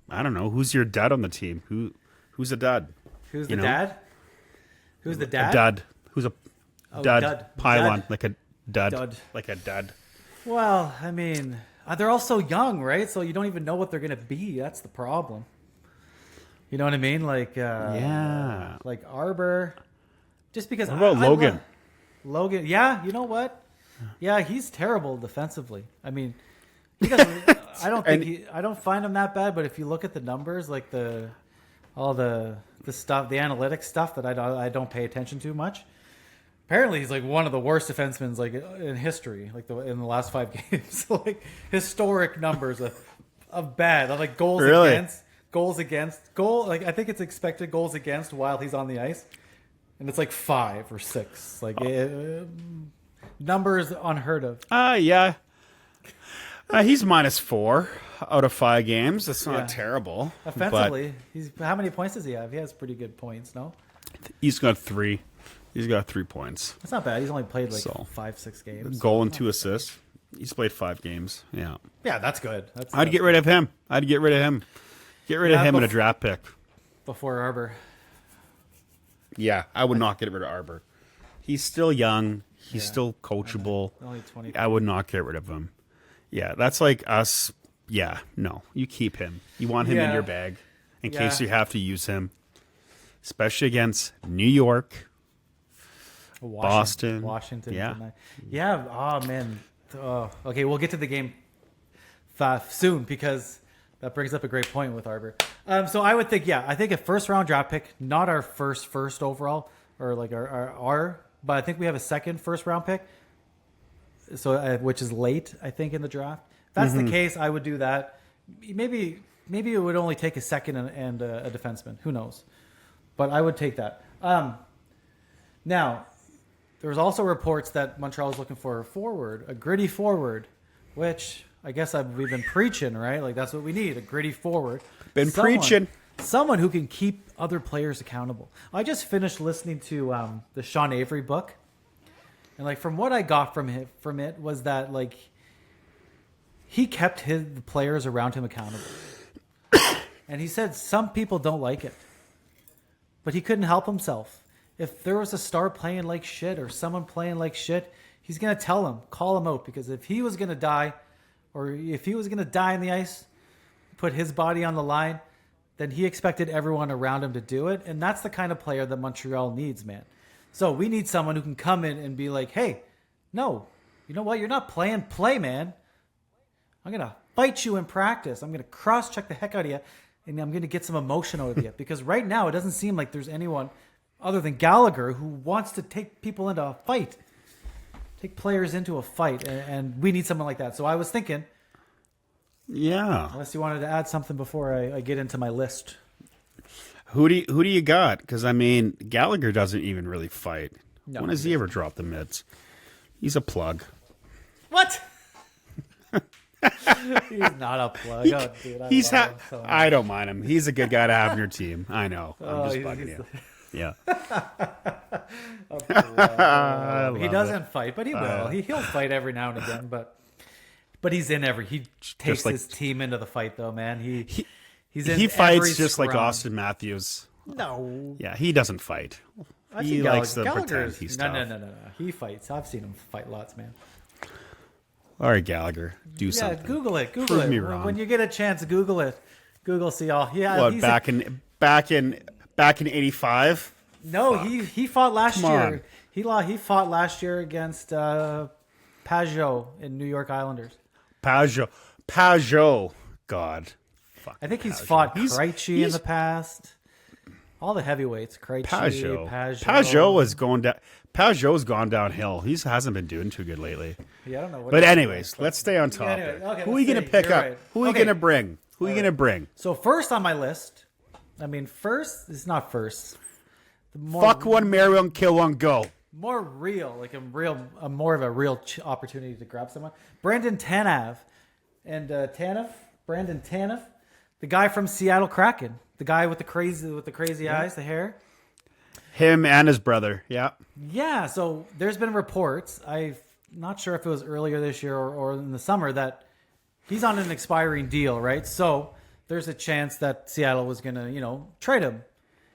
I don't know. Who's your dad on the team? Who's a dad? Who's the dad? Who's the dad? A dud. Who's a dud? Dud. Pylon, Dud. like a dud. Like a dud. Well, I mean, they're all so young, right? So you don't even know what they're going to be. That's the problem. You know what I mean? Like Arbor. Just because. What about Logan? Logan, yeah. You know what? Yeah, he's terrible defensively. I mean, he doesn't. I don't find him that bad. But if you look at the numbers, like all the stuff, the analytics stuff that I don't pay attention to much. Apparently, he's like one of the worst defensemen in history, in the last 5 games. Like historic numbers of bad, like goals against. I think it's expected goals against while he's on the ice, and it's like 5 or 6. Numbers unheard of. Yeah. He's -4 out of 5 games. That's not terrible. Offensively, how many points does he have? He has pretty good points, no? He's got 3. He's got 3 points. That's not bad. He's only played 5-6 games. Goal and 2 assists. He's played 5 games. Yeah. Yeah, that's good. I'd get rid of him. Get rid of him in a draft pick. Before Arbor. Yeah, I would not get rid of Arbor. He's still young. He's still coachable. Only 20. I would not get rid of him. Yeah, that's like us. Yeah, no, you keep him. You want him in your bag in case you have to use him, especially against New York, Boston, Washington. Yeah, yeah. Oh man. Okay, we'll get to the game soon because that brings up a great point with Arbor. So I would think, I think a first-round draft pick, not our first overall or like our, but I think we have a second first-round pick. So which is late, I think, in the draft. If that's the case, I would do that. Maybe it would only take a second and a defenseman. Who knows? But I would take that. Now, there was also reports that Montreal is looking for a gritty forward, which I guess we've been preaching, right? Like that's what we need, a gritty forward. Preaching. Someone who can keep other players accountable. I just finished listening to the Sean Avery book. And from what I got from it was that he kept the players around him accountable. And he said some people don't like it. But he couldn't help himself. If there was a star playing like shit or someone playing like shit, he's going to call him out. Because if he was going to die, or if he was going to die in the ice, put his body on the line, then he expected everyone around him to do it. And that's the kind of player that Montreal needs, man. So we need someone who can come in and be like, hey, no, you know what? You're not playing play, man. I'm going to fight you in practice. I'm going to cross-check the heck out of you, and I'm going to get some emotion out of you. Because right now it doesn't seem like there's anyone other than Gallagher who wants to take people into a fight, take players into a fight, and we need someone like that. So I was thinking, yeah. unless you wanted to add something before I get into my list. Who do you got? Because, I mean, Gallagher doesn't even really fight. No, when has he ever dropped the mitts? He's a plug. What? He's not a plug. Oh, dude, I don't mind him. He's a good guy to have on your team. I know. I'm just bugging you. Yeah. He doesn't fight, but he will. He'll fight every now and again, but he's in every. He takes his team into the fight, though, man. He fights just like Austin Matthews. No. Yeah, he doesn't fight. He likes to pretend he's tough. No. He fights. I've seen him fight lots, man. All right, Gallagher, do something. Google it. Prove me wrong. When you get a chance, Google it. Google, see all. Yeah. What, back in '85? No, Fuck. he fought last Come year. on. He fought last year against Pajot in New York Islanders. Pajot. God. Fuck. I think he's fought Krejci in the past. All the heavyweights, Krejci, Pajot. Pajot's gone downhill. He hasn't been doing too good lately. Yeah, I don't know. But anyways, let's stay on topic. Anyway, okay, who are you going to pick up? Right. Who are you going to bring? Who are you going to bring? So first on my list, it's not first. Fuck one, marry one, kill one, go. More real, like more of a real opportunity to grab someone. Brandon Tanev. And Brandon Tanev, the guy from Seattle Kraken. The guy with the crazy eyes, the hair. Him and his brother, yeah. Yeah, so there's been reports, I'm not sure if it was earlier this year or in the summer, that he's on an expiring deal, right? So there's a chance that Seattle was going to, trade him.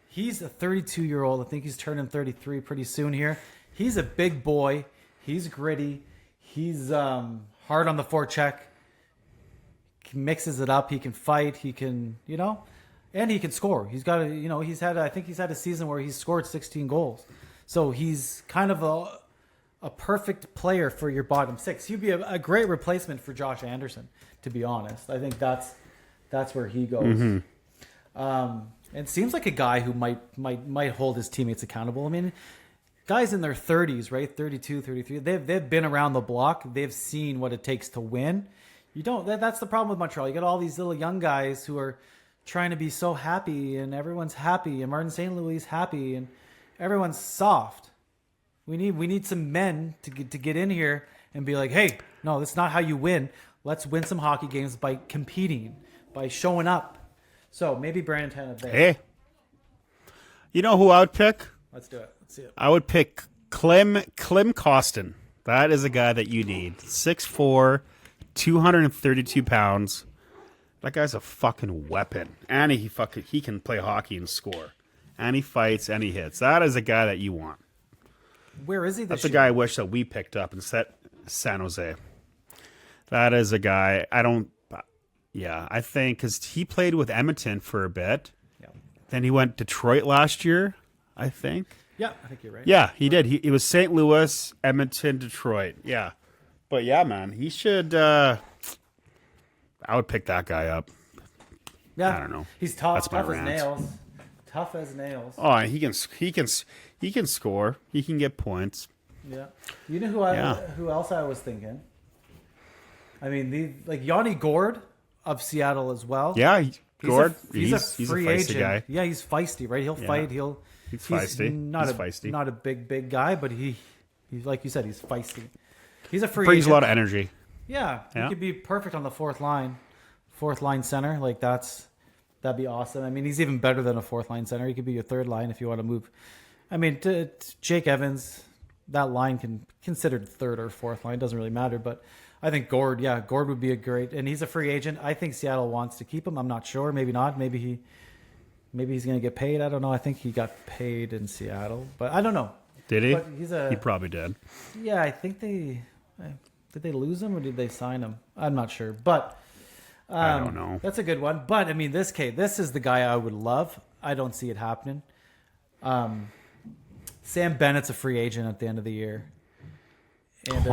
He's a 32-year-old. I think he's turning 33 pretty soon here. He's a big boy. He's gritty. He's hard on the forecheck. He mixes it up. He can fight. He can, and he can score. He's got I think he's had a season where he's scored 16 goals. So he's kind of a perfect player for your bottom six. He'd be a great replacement for Josh Anderson, to be honest. I think that's where he goes. Mm-hmm. It seems like a guy who might hold his teammates accountable. I mean, guys in their 30s, right? 32, 33, they've been around the block. They've seen what it takes to win. That's the problem with Montreal. You got all these little young guys who are trying to be so happy, and everyone's happy, and Martin St. Louis is happy, and everyone's soft. We need some men to get in here and be like, hey, no, that's not how you win. Let's win some hockey games by competing, by showing up. So maybe Brandon Tanev there. Hey, you know who I would pick? Let's do it. Let's see it. I would pick Klim Kostin. That is a guy that you need. 6'4", 232 pounds. That guy's a fucking weapon. And he can play hockey and score. And he fights and he hits. That is a guy that you want. Where is he this That's year? a guy I wish that we picked up and set San Jose. That is a guy I think because he played with Edmonton for a bit. Yeah. Then he went Detroit last year, I think. Yeah, I think you're right. Yeah, he did. He was St. Louis, Edmonton, Detroit. Yeah. But yeah, man, he should I would pick that guy up. Yeah. I don't know. He's tough. That's my Tough as rant. nails. Tough as nails. Oh, he can score. He can get points. Yeah. You know who else I was thinking? I mean, Yanni Gourde of Seattle as well. Yeah, Gord. He's a feisty free agent. guy. Yeah, he's feisty, right? He'll fight. He's feisty. Not a big guy, but he's like you said, he's feisty. He's a free Brings agent. a lot of energy. Yeah, he could be perfect on the fourth line center. Like that'd be awesome. I mean, he's even better than a fourth line center. He could be your third line if you want to move. I mean, to Jake Evans, that line can considered third or fourth line. It doesn't really matter, but I think Gourde would be a great, and he's a free agent. I think Seattle wants to keep him. I'm not sure. Maybe not. Maybe he's going to get paid. I don't know. I think he got paid in Seattle, but I don't know. Did he? But He probably did. Yeah, I think did they lose him or did they sign him? I'm not sure, but I don't know. That's a good one. But I mean, this is the guy I would love. I don't see it happening. Sam Bennett's a free agent at the end of the year. And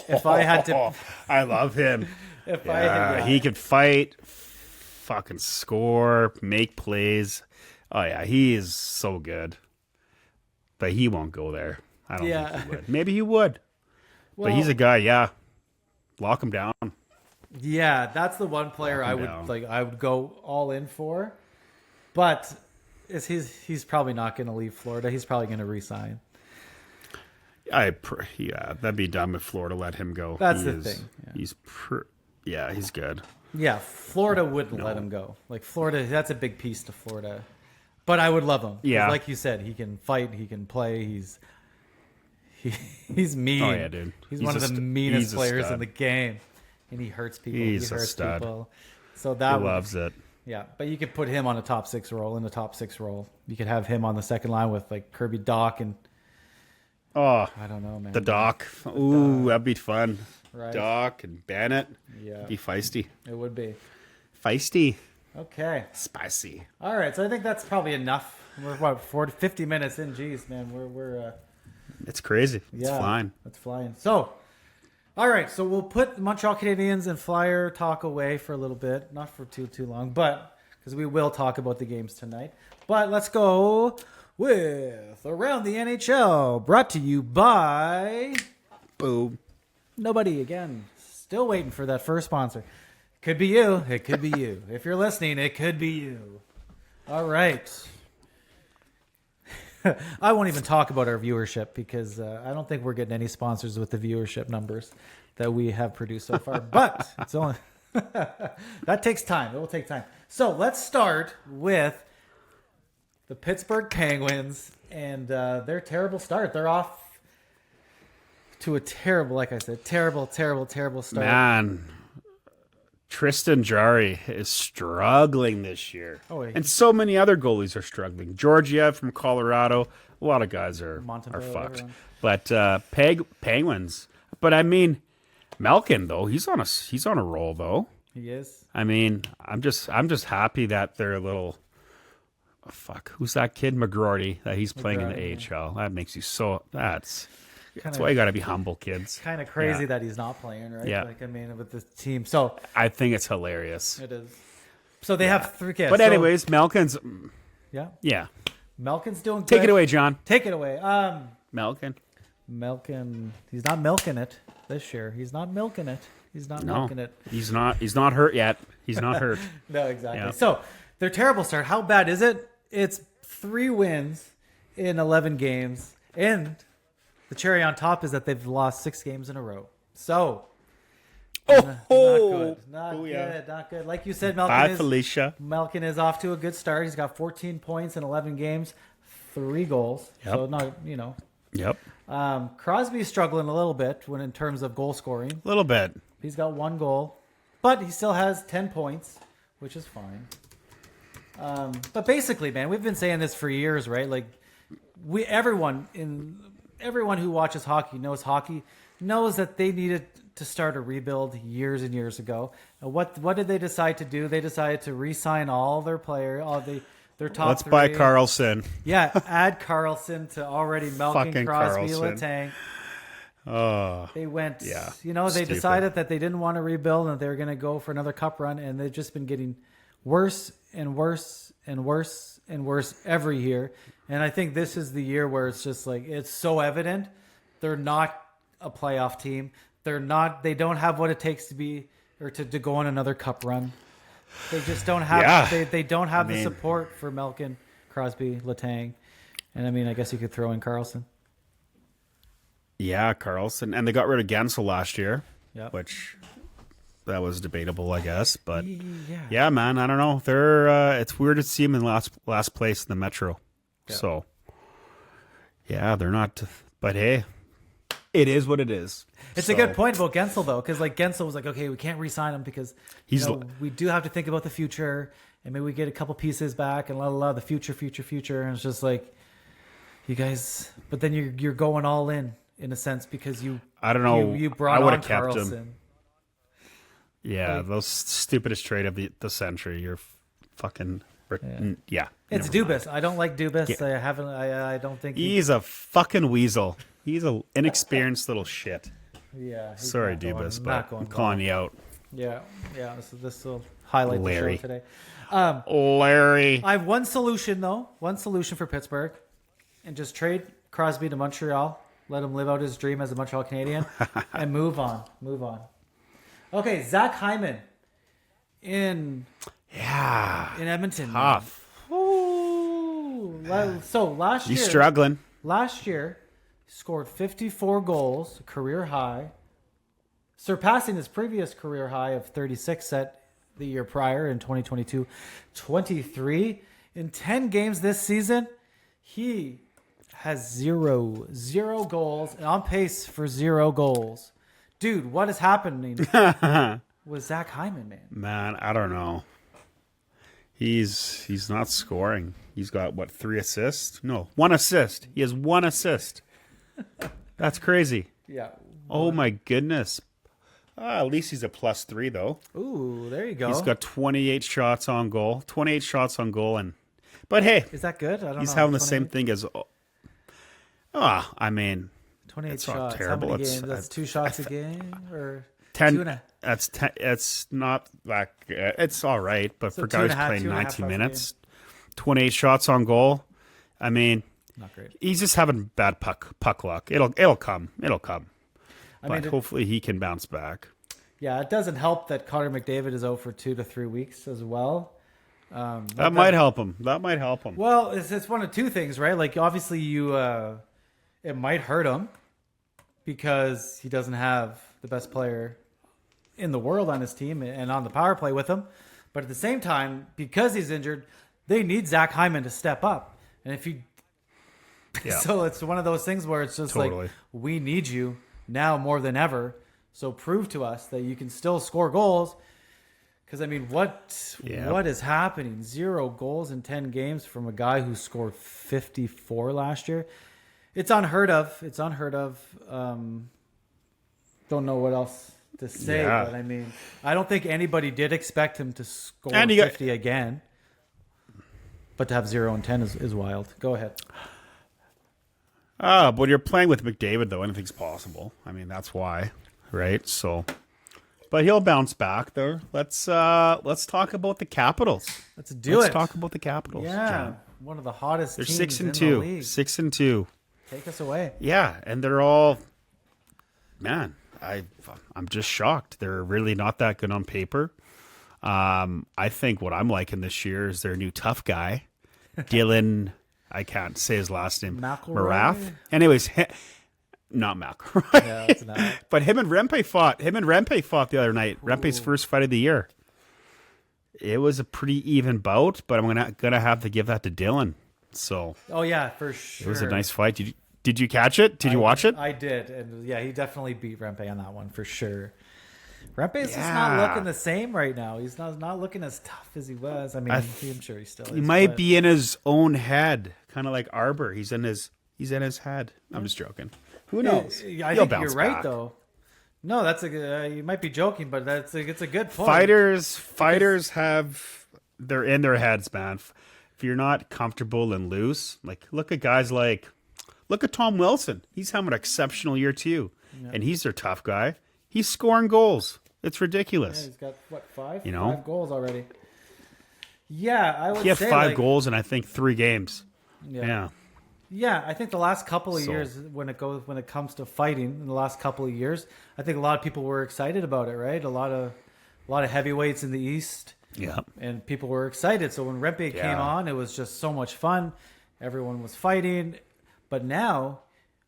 if I had to, I love him. He could fight, fucking score, make plays. Oh yeah, he is so good. But he won't go there. I don't think he would. Maybe he would. Well, but he's a guy. Yeah, lock him down. Yeah, that's the one player I would go all in for. But he's probably not going to leave Florida. He's probably going to resign. That'd be dumb if Florida let him go. That's the thing. Yeah. He's good. Yeah, Florida wouldn't let him go. Like Florida, that's a big piece to Florida. But I would love him. Yeah, like you said, he can fight, he can play. He's mean. Oh yeah, dude. He's one of the meanest players in the game, and he hurts people. He hurts people. So he loves it. Yeah, but you could put him on a top six role. You could have him on the second line with like Kirby Dach and. Oh, I don't know, man. The Doc. That'd be fun. Right. Doc and Bennett. Yeah. Be feisty. It would be. Feisty. Okay. Spicy. All right, so I think that's probably enough. We're 50 minutes in. Jeez, man, we're it's crazy. It's flying. It's flying. So, all right, so we'll put Montreal Canadiens and Flyer talk away for a little bit, not for too long, but because we will talk about the games tonight. But let's go with Around the NHL, brought to you by Boom. Nobody again. Still waiting for that first sponsor. Could be you. It could be you. If you're listening, it could be you. All right. I won't even talk about our viewership because I don't think we're getting any sponsors with the viewership numbers that we have produced so far. But it's only that takes time. It will take time. So let's start with the Pittsburgh Penguins and their terrible start. They're off to a terrible, like I said, terrible start. Man, Tristan Jarry is struggling this year. Oh, and so many other goalies are struggling. Georgiev from Colorado. A lot of guys are fucked. Everyone. But Penguins. But I mean, Malkin though, he's on a roll though. He is. I mean, I'm just happy that they're a little. Oh, fuck, who's that kid McGroarty that he's playing in the AHL? That makes you so. That's why you got to be humble, kids. Kind of crazy that he's not playing, right? Yeah. Like, I mean, with the team. So I think it's hilarious. It is. So they have 3 kids. But anyways, Malkin's. Yeah. Malkin's doing good. Take it away, John. Take it away. Malkin. He's not milking it this year. He's not milking it. Milking it. He's not hurt yet. He's not hurt. No, exactly. Yeah. So their terrible start. How bad is it? It's 3 wins in 11 games, and the cherry on top is that they've lost 6 games in a row. So, not good. Not good. Like you said, Malkin is off to a good start. He's got 14 points in 11 games, 3 goals. Yep. So not, Yep. Crosby's struggling a little bit in terms of goal scoring. A little bit. He's got 1 goal, but he still has 10 points, which is fine. But basically, man, we've been saying this for years, right? Like everyone who watches hockey knows that they needed to start a rebuild years and years ago. And what did they decide to do? They decided to re-sign all their players, their top. Let's 3. buy Carlson. Yeah, add Carlson to already Malkin, Crosby, Letang. Oh, they went. Yeah, they decided that they didn't want to rebuild and they were going to go for another cup run, and they've just been getting worse and worse and worse and worse every year. And I think this is the year where it's just like, it's so evident they're not a playoff team. They don't have what it takes to be, or to go on another cup run. They just don't have, they don't have the support for Malkin, Crosby, Letang. And I mean, I guess you could throw in Carlson. Yeah, Carlson. And they got rid of Gensel last year, which that was debatable, I guess. But yeah, man, I don't know. They're it's weird to see them in last place in the Metro. Yeah. So yeah, they're not. But hey, it is what it is. It's a good point about Gensel though, because like Gensel was like, okay, we can't re-sign him because we do have to think about the future, and maybe we get a couple pieces back and the future, and it's just like, you guys. But then you're going all in a sense because you. I don't know. You brought I would on have kept Carlson. him. Yeah, those stupidest trade of the century. You're fucking yeah. It's never mind. Dubas. I don't like Dubas. I don't think He's a fucking weasel. He's an inexperienced little shit. Yeah. he's Sorry, not going- Dubas, not but going I'm calling well. you out. Yeah. This will highlight Larry. the show today. Larry. I have one solution though. One solution for Pittsburgh, and just trade Crosby to Montreal. Let him live out his dream as a Montreal Canadian, and move on. Okay, Zach Hyman in Edmonton. Tough. Ooh. So last He's year, struggling. he scored 54 goals, a career high, surpassing his previous career high of 36 set the year prior in 2022-23. In 10 games this season, he has zero goals and on pace for 0 goals. Dude, what is happening with Zach Hyman, man? Man, I don't know. He's not scoring. He's got, 3 assists? No, 1 assist. He has 1 assist. That's crazy. Yeah. Oh, my goodness. At least he's a +3, though. Ooh, there you go. He's got 28 shots on goal. But hey, Is that good? I don't know. he's having the same thing as... I mean... 28 It's not shots. terrible. How many It's- games? That's 2 shots a game? Or 10. 2.5? That's 10. It's not like it's all right, but So for guys 2.5 playing 2.5 90 shots a minutes, 28 shots on goal. I mean, Not great. he's just having bad puck luck. It'll come. I But mean, hopefully he can bounce back. yeah, it doesn't help that Connor McDavid is out for 2 to 3 weeks as well. That might help him. Well, it's one of two things, right? Like, obviously, it might hurt him because he doesn't have the best player in the world on his team and on the power play with him. But at the same time, because he's injured, they need Zach Hyman to step up. And if you, so it's one of those things where it's just Totally. like, we need you now more than ever. So prove to us that you can still score goals. Because, I mean, what is happening? 0 goals in 10 games from a guy who scored 54 last year. It's unheard of. Don't know what else to say. Yeah. But, I mean, I don't think anybody did expect him to score And 50 again. But to have 0 and 10 is wild. Go ahead. But when you're playing with McDavid, though, anything's possible. I mean, that's why, right? So, but he'll bounce back there. Let's talk about the Capitals. Let's do it. Let's talk about the Capitals. Yeah. John. One of the hottest They're teams 6 in and the 2. league. 6 and 2. Take us away. Yeah, and they're all, man. I'm just shocked. They're really not that good on paper. I think what I'm liking this year is their new tough guy, Dylan. I can't say his last name. McElroy? Marath. Anyways, not McElroy. Yeah, that's not. But him and Rempe fought the other night. Rempe's first fight of the year. It was a pretty even bout, but I'm gonna have to give that to Dylan. So Oh, yeah, for sure. it was a nice fight. Did you catch it? Did you watch it? I did, and yeah, he definitely beat Rempe on that one for sure. Rempe's just Yeah. not looking the same right now. He's not looking as tough as he was. I mean, I'm sure he still is. He might but- be in his own head, kind of like Arbor. He's in his head. I'm just joking. Who knows? I think you're right, though. No, that's you might be joking, but it's a good point. Fighters they're in their heads, man. If you're not comfortable and loose, like look at Tom Wilson. He's having an exceptional year too, and he's their tough guy. He's scoring goals. It's Yeah, ridiculous. he's got what 5? You know? 5 goals already. Yeah, I would He had say 5 like, goals in I think 3 games. Yeah. Yeah, I think the last couple of So- years when it comes to fighting, in the last couple of years, I think a lot of people were excited about it, right? A lot of heavyweights in the East. Yeah. And people were excited. So when Rempe Yeah. came on, it was just so much fun. Everyone was fighting. But now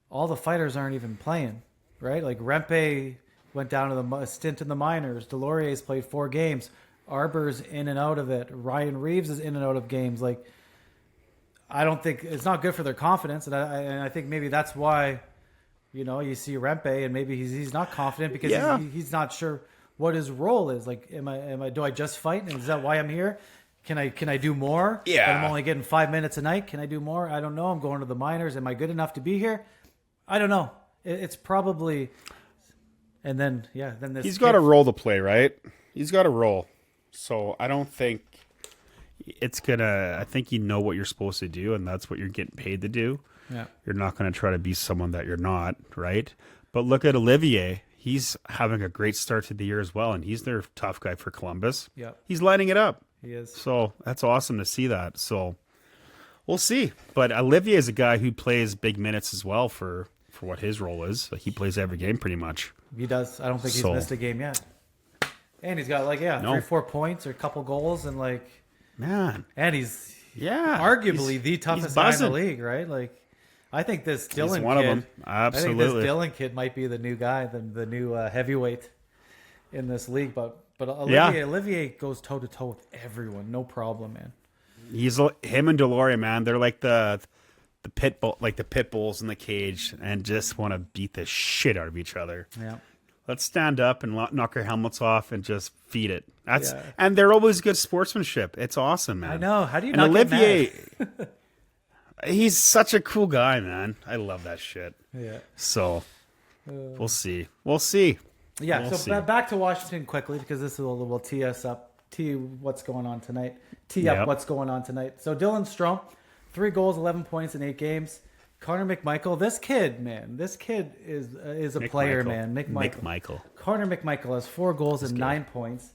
all the fighters aren't even playing, right? Like Rempe went down to the stint in the minors. Delorier's played 4 games. Arbor's in and out of it. Ryan Reeves is in and out of games. Like, I don't think it's not good for their confidence, and I think maybe that's why, you see Rempe, and maybe he's not confident because he's not sure what his role is. Like, do I just fight, and is that why I'm here? Can I do more? Yeah. But I'm only getting 5 minutes a night. Can I do more? I don't know. I'm going to the minors. Am I good enough to be here? I don't know. It's probably, and then this. He's got a role to play, right? He's got a role. So I don't think it's gonna. I think you know what you're supposed to do, and that's what you're getting paid to do. Yeah. You're not going to try to be someone that you're not, right? But look at Olivier. He's having a great start to the year as well, and he's their tough guy for Columbus. Yeah. He's lighting it up. He is. So that's awesome to see that. So we'll see. But Olivier is a guy who plays big minutes as well for what his role is. Like, he plays every game pretty much. He does. I don't think he's missed a game yet. And he's got 3-4 points or a couple goals and man. And he's arguably the toughest guy in the league, right? Like, I think this Dylan he's one kid, of them. Absolutely. I think this Dylan kid might be the new guy, the new heavyweight in this league. But Olivier goes toe to toe with everyone, no problem, man. He's him and Deloria, man. They're like the pit bull, like the pit bulls in the cage, and just want to beat the shit out of each other. Yeah. Let's stand up and knock our helmets off and just feed it. And they're always good sportsmanship. It's awesome, man. I know. How do you and not Olivier, get mad? He's such a cool guy, man. I love that shit. Yeah. So we'll see. Yeah. Back to Washington quickly, because this will tee us up. Tee what's going on tonight. What's going on tonight. So Dylan Strome, 3 goals, 11 points in 8 games. Connor McMichael, this kid is a player, man. McMichael. Connor McMichael has 4 goals and 9 points.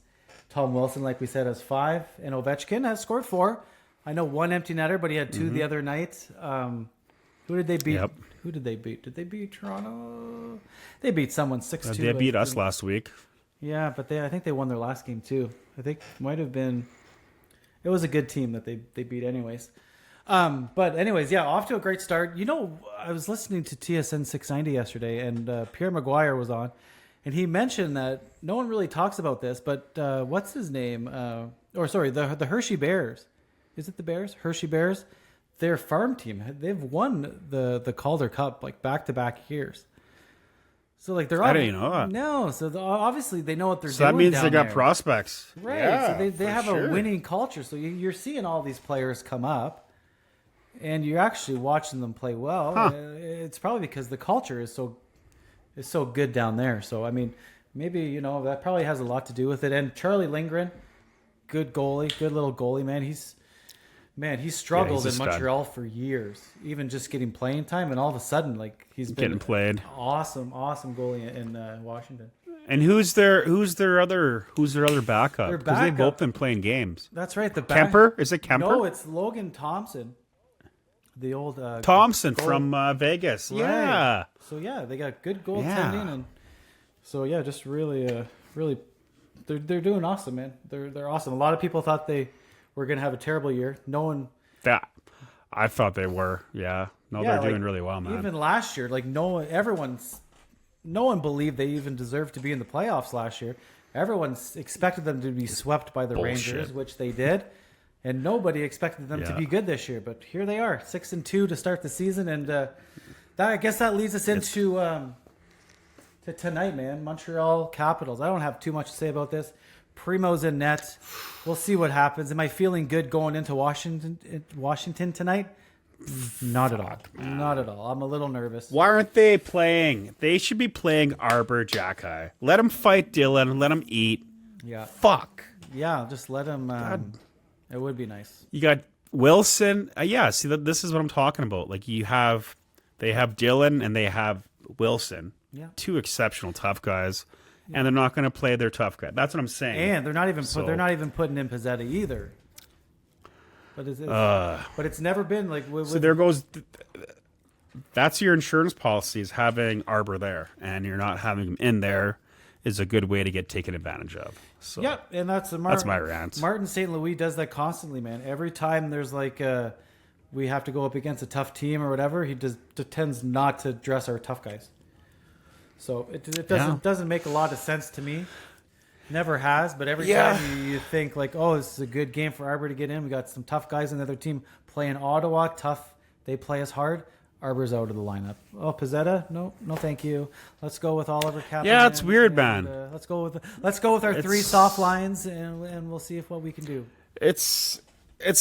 Tom Wilson, like we said, has 5, and Ovechkin has scored 4. I know 1 empty netter, but he had 2 the other night. Who did they beat? Yep. Who did they beat? Did they beat Toronto? They beat someone 6-2. They beat us last week. Yeah, but I think they won their last game too. I think might have been. It was a good team that they beat anyways. But anyways, off to a great start. You know, I was listening to TSN 690 yesterday, and Pierre Maguire was on, and he mentioned that no one really talks about this, but what's his name? The Hershey Bears. Is it the Bears? Hershey Bears. Their farm team, they've won the Calder Cup back-to-back years. So they're all. I didn't know that. No, so obviously they know what they're doing. So that means down they got there. prospects, right? Yeah, So they have a winning culture. So you're seeing all these players come up, and you're actually watching them play well. It's probably because the culture is so good down there. So I mean, maybe that probably has a lot to do with it. And Charlie Lindgren, good little goalie, man. He struggled in Montreal for years, even just getting playing time, and all of a sudden, he's been getting played. Awesome goalie in Washington. And who's their other backup? Their Because they've backup- both been playing games. That's right. Kemper? Is it Kemper? No, it's Logan Thompson, the old Thompson goal- from Vegas. Right. Yeah. So they got good goaltending, and so just really, they're doing awesome, man. They're awesome. A lot of people thought they were going to have a terrible year. No one. I thought they were. Yeah. No, they're doing really well, man. Even last year, no one believed they even deserved to be in the playoffs last year. Everyone expected them to be swept by the Rangers, which they did, and nobody expected them to be good this year. But here they are, 6-2 to start the season, and I guess that leads us into to tonight, man. Montreal Capitals. I don't have too much to say about this. Primo's in net. We'll see what happens. Am I feeling good going into Washington tonight? Not at all. Man. Not at all. I'm a little nervous. Why aren't they playing? They should be playing Arbor Jacki. Let him fight Dylan. Let him eat. Yeah. Fuck. Yeah, just let him. It would be nice. You got Wilson. See, this is what I'm talking about. They have Dylan and they have Wilson. Yeah. 2 exceptional tough guys. And they're not going to play their tough guy. That's what I'm saying. And they're not even putting in Pizzetta either. But it's never been so there goes. That's your insurance policy, is having Arbor there, and you're not having him in there is a good way to get taken advantage of. So and that's my rant. Martin St. Louis does that constantly, man. Every time there's we have to go up against a tough team or whatever, he tends not to dress our tough guys. So it doesn't make a lot of sense to me. Never has, but every time you think this is a good game for Arbor to get in. We got some tough guys on the other team playing Ottawa. Tough. They play us hard. Arbor's out of the lineup. Oh, Pizzetta? No, thank you. Let's go with Oliver Kapanen. Yeah, it's weird, man. Let's go with our 3 soft lines, and we'll see what we can do. It's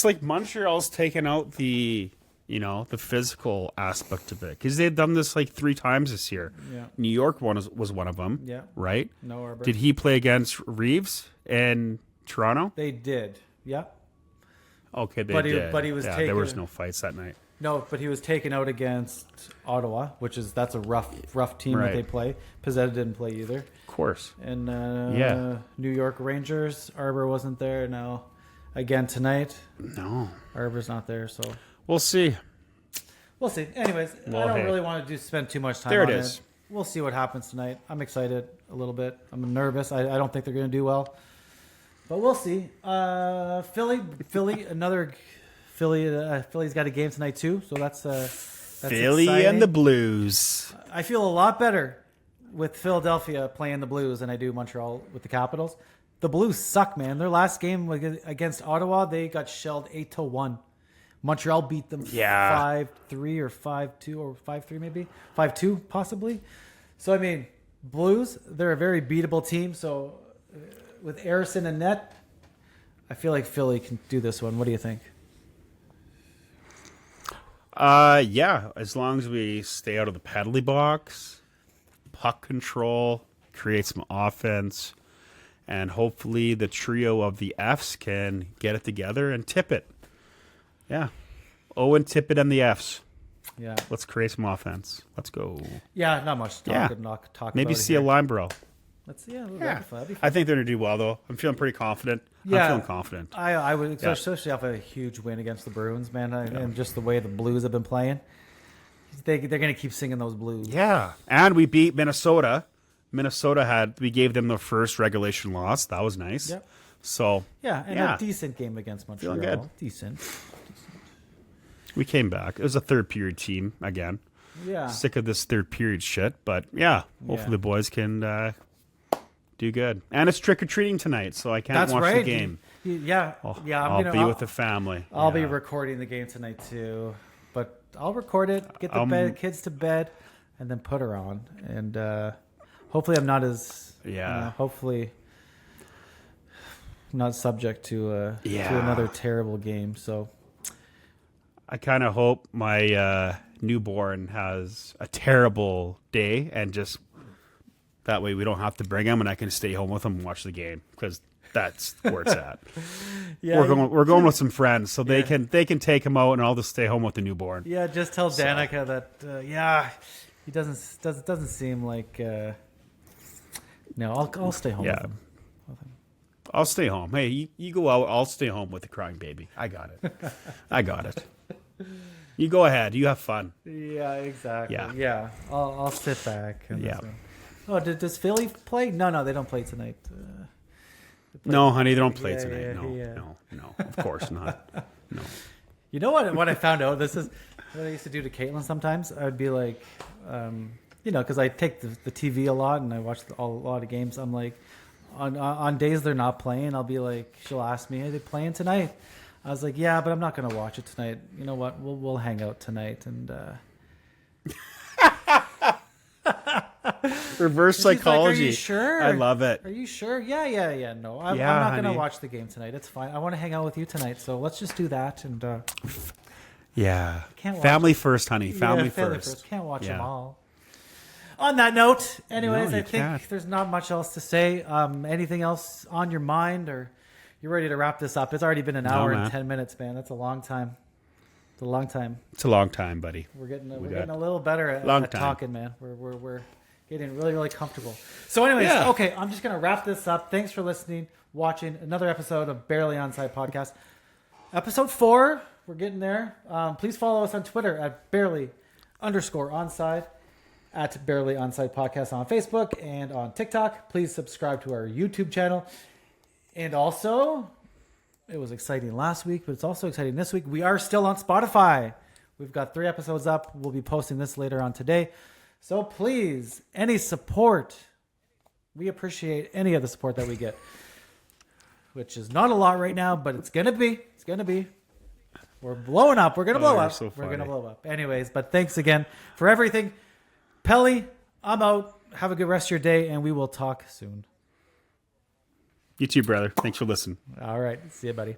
like Montreal's taken out the the physical aspect of it. Because they've done this like 3 times this year. Yeah. New York was one of them. Yeah. Right? No Arbor. Did he play against Reeves in Toronto? They did. Yeah. Okay, they But did. he was there taken- was no fights that night. No, but he was taken out against Ottawa, that's a rough team that Right. they play. Pizzetta didn't play either. Of course. And Yeah. New York Rangers, Arbor wasn't there. Now, again tonight, No. Arbor's not there, so We'll see. we'll see. Anyways, Well, I don't hey. really want to spend too much time There on it it. is. We'll see what happens tonight. I'm excited a little bit. I'm nervous. I don't think they're going to do well, but we'll see. Philly's got a game tonight too, so that's Philly exciting. and the Blues. I feel a lot better with Philadelphia playing the Blues than I do Montreal with the Capitals. The Blues suck, man. Their last game against Ottawa, they got shelled 8-1. Montreal beat them 5-3 or 5-2 or 5-3 maybe. 5-2 possibly. So, I mean, Blues, they're a very beatable team. So, with Harrison and net, I feel like Philly can do this one. What do you think? Yeah, as long as we stay out of the penalty box, puck control, create some offense, and hopefully the trio of the Fs can get it together and tip it. Yeah. Owen, Tippett, and the Fs. Yeah. Let's create some offense. Let's go. Yeah, not much talk about Maybe see a Limeborough. Let's see. Yeah, Yeah. that'd be fun. I think they're going to do well, though. I'm feeling pretty confident. Yeah. I'm feeling confident. I would, especially off a huge win against the Bruins, man, and just the way the Blues have been playing. They're going to keep singing those blues. Yeah. And we beat Minnesota. We gave them the first regulation loss. That was nice. Yep. So, Yeah, and a decent game against Montreal. Feeling good. Decent. we came back. It was a third period team again. Yeah. Sick of this third period shit, but yeah, hopefully the boys can do good. And it's trick or treating tonight, so I can't That's watch right. the game. I'll be with the family. I'll be recording the game tonight too, but I'll record it, get the kids to bed, and then put her on. And hopefully, I'm not as hopefully not subject to another terrible game. So I kind of hope my newborn has a terrible day, and just that way we don't have to bring him, and I can stay home with him and watch the game, because that's where it's at. We're going with some friends, so they can take him out, and I'll just stay home with the newborn. Yeah, just tell Danica that. He doesn't seem like. No, I'll stay home with him. I'll stay home. Hey, you go out. I'll stay home with the crying baby. I got it. You go ahead. You have fun. Yeah, exactly. Yeah. Yeah. I'll sit back. And Yeah. Oh, does Philly play? No, they don't play tonight. No, honey, they don't play Yeah, tonight. yeah, No, of course not. No. You know what I found out? This is what I used to do to Caitlin sometimes. I would be like, because I take the TV a lot and I watch a lot of games. I'm like, on days they're not playing, I'll be like, she'll ask me, are they playing tonight? I was like, yeah, but I'm not going to watch it tonight. You know what? We'll hang out tonight. And Reverse psychology. Like, are you sure? I love it. Are you sure? Yeah. No, I'm Yeah, not going to honey. watch the game tonight. It's fine. I want to hang out with you tonight. So let's just do that. And Yeah. Can't watch Family first, honey. Family family first. Can't watch them Yeah. all. On that note, anyways, No, I you think can't. there's not much else to say. Anything else on your mind, or you're ready to wrap this up? It's already been an hour and man. 10 minutes, man. That's a long time. It's a long time. It's a long time, buddy. We're getting got getting a little better at long time. talking, man. We're getting really, really comfortable. So, anyways, okay, I'm just gonna wrap this up. Thanks for listening, watching another episode of Barely Onside podcast, episode 4. We're getting there. Please follow us on Twitter at barely_onside, at Barely Onside podcast on Facebook and on TikTok. Please subscribe to our YouTube channel. And also, it was exciting last week, but it's also exciting this week. We are still on Spotify. We've got 3 episodes up. We'll be posting this later on today. So please, any support, we appreciate any of the support that we get, which is not a lot right now, but it's going to be. It's going to be. We're blowing up. We're going to blow you're up. so We're going to funny. blow up. Anyways, but thanks again for everything. Pelly, I'm out. Have a good rest of your day, and we will talk soon. You too, brother. Thanks for listening. All right. See you, buddy.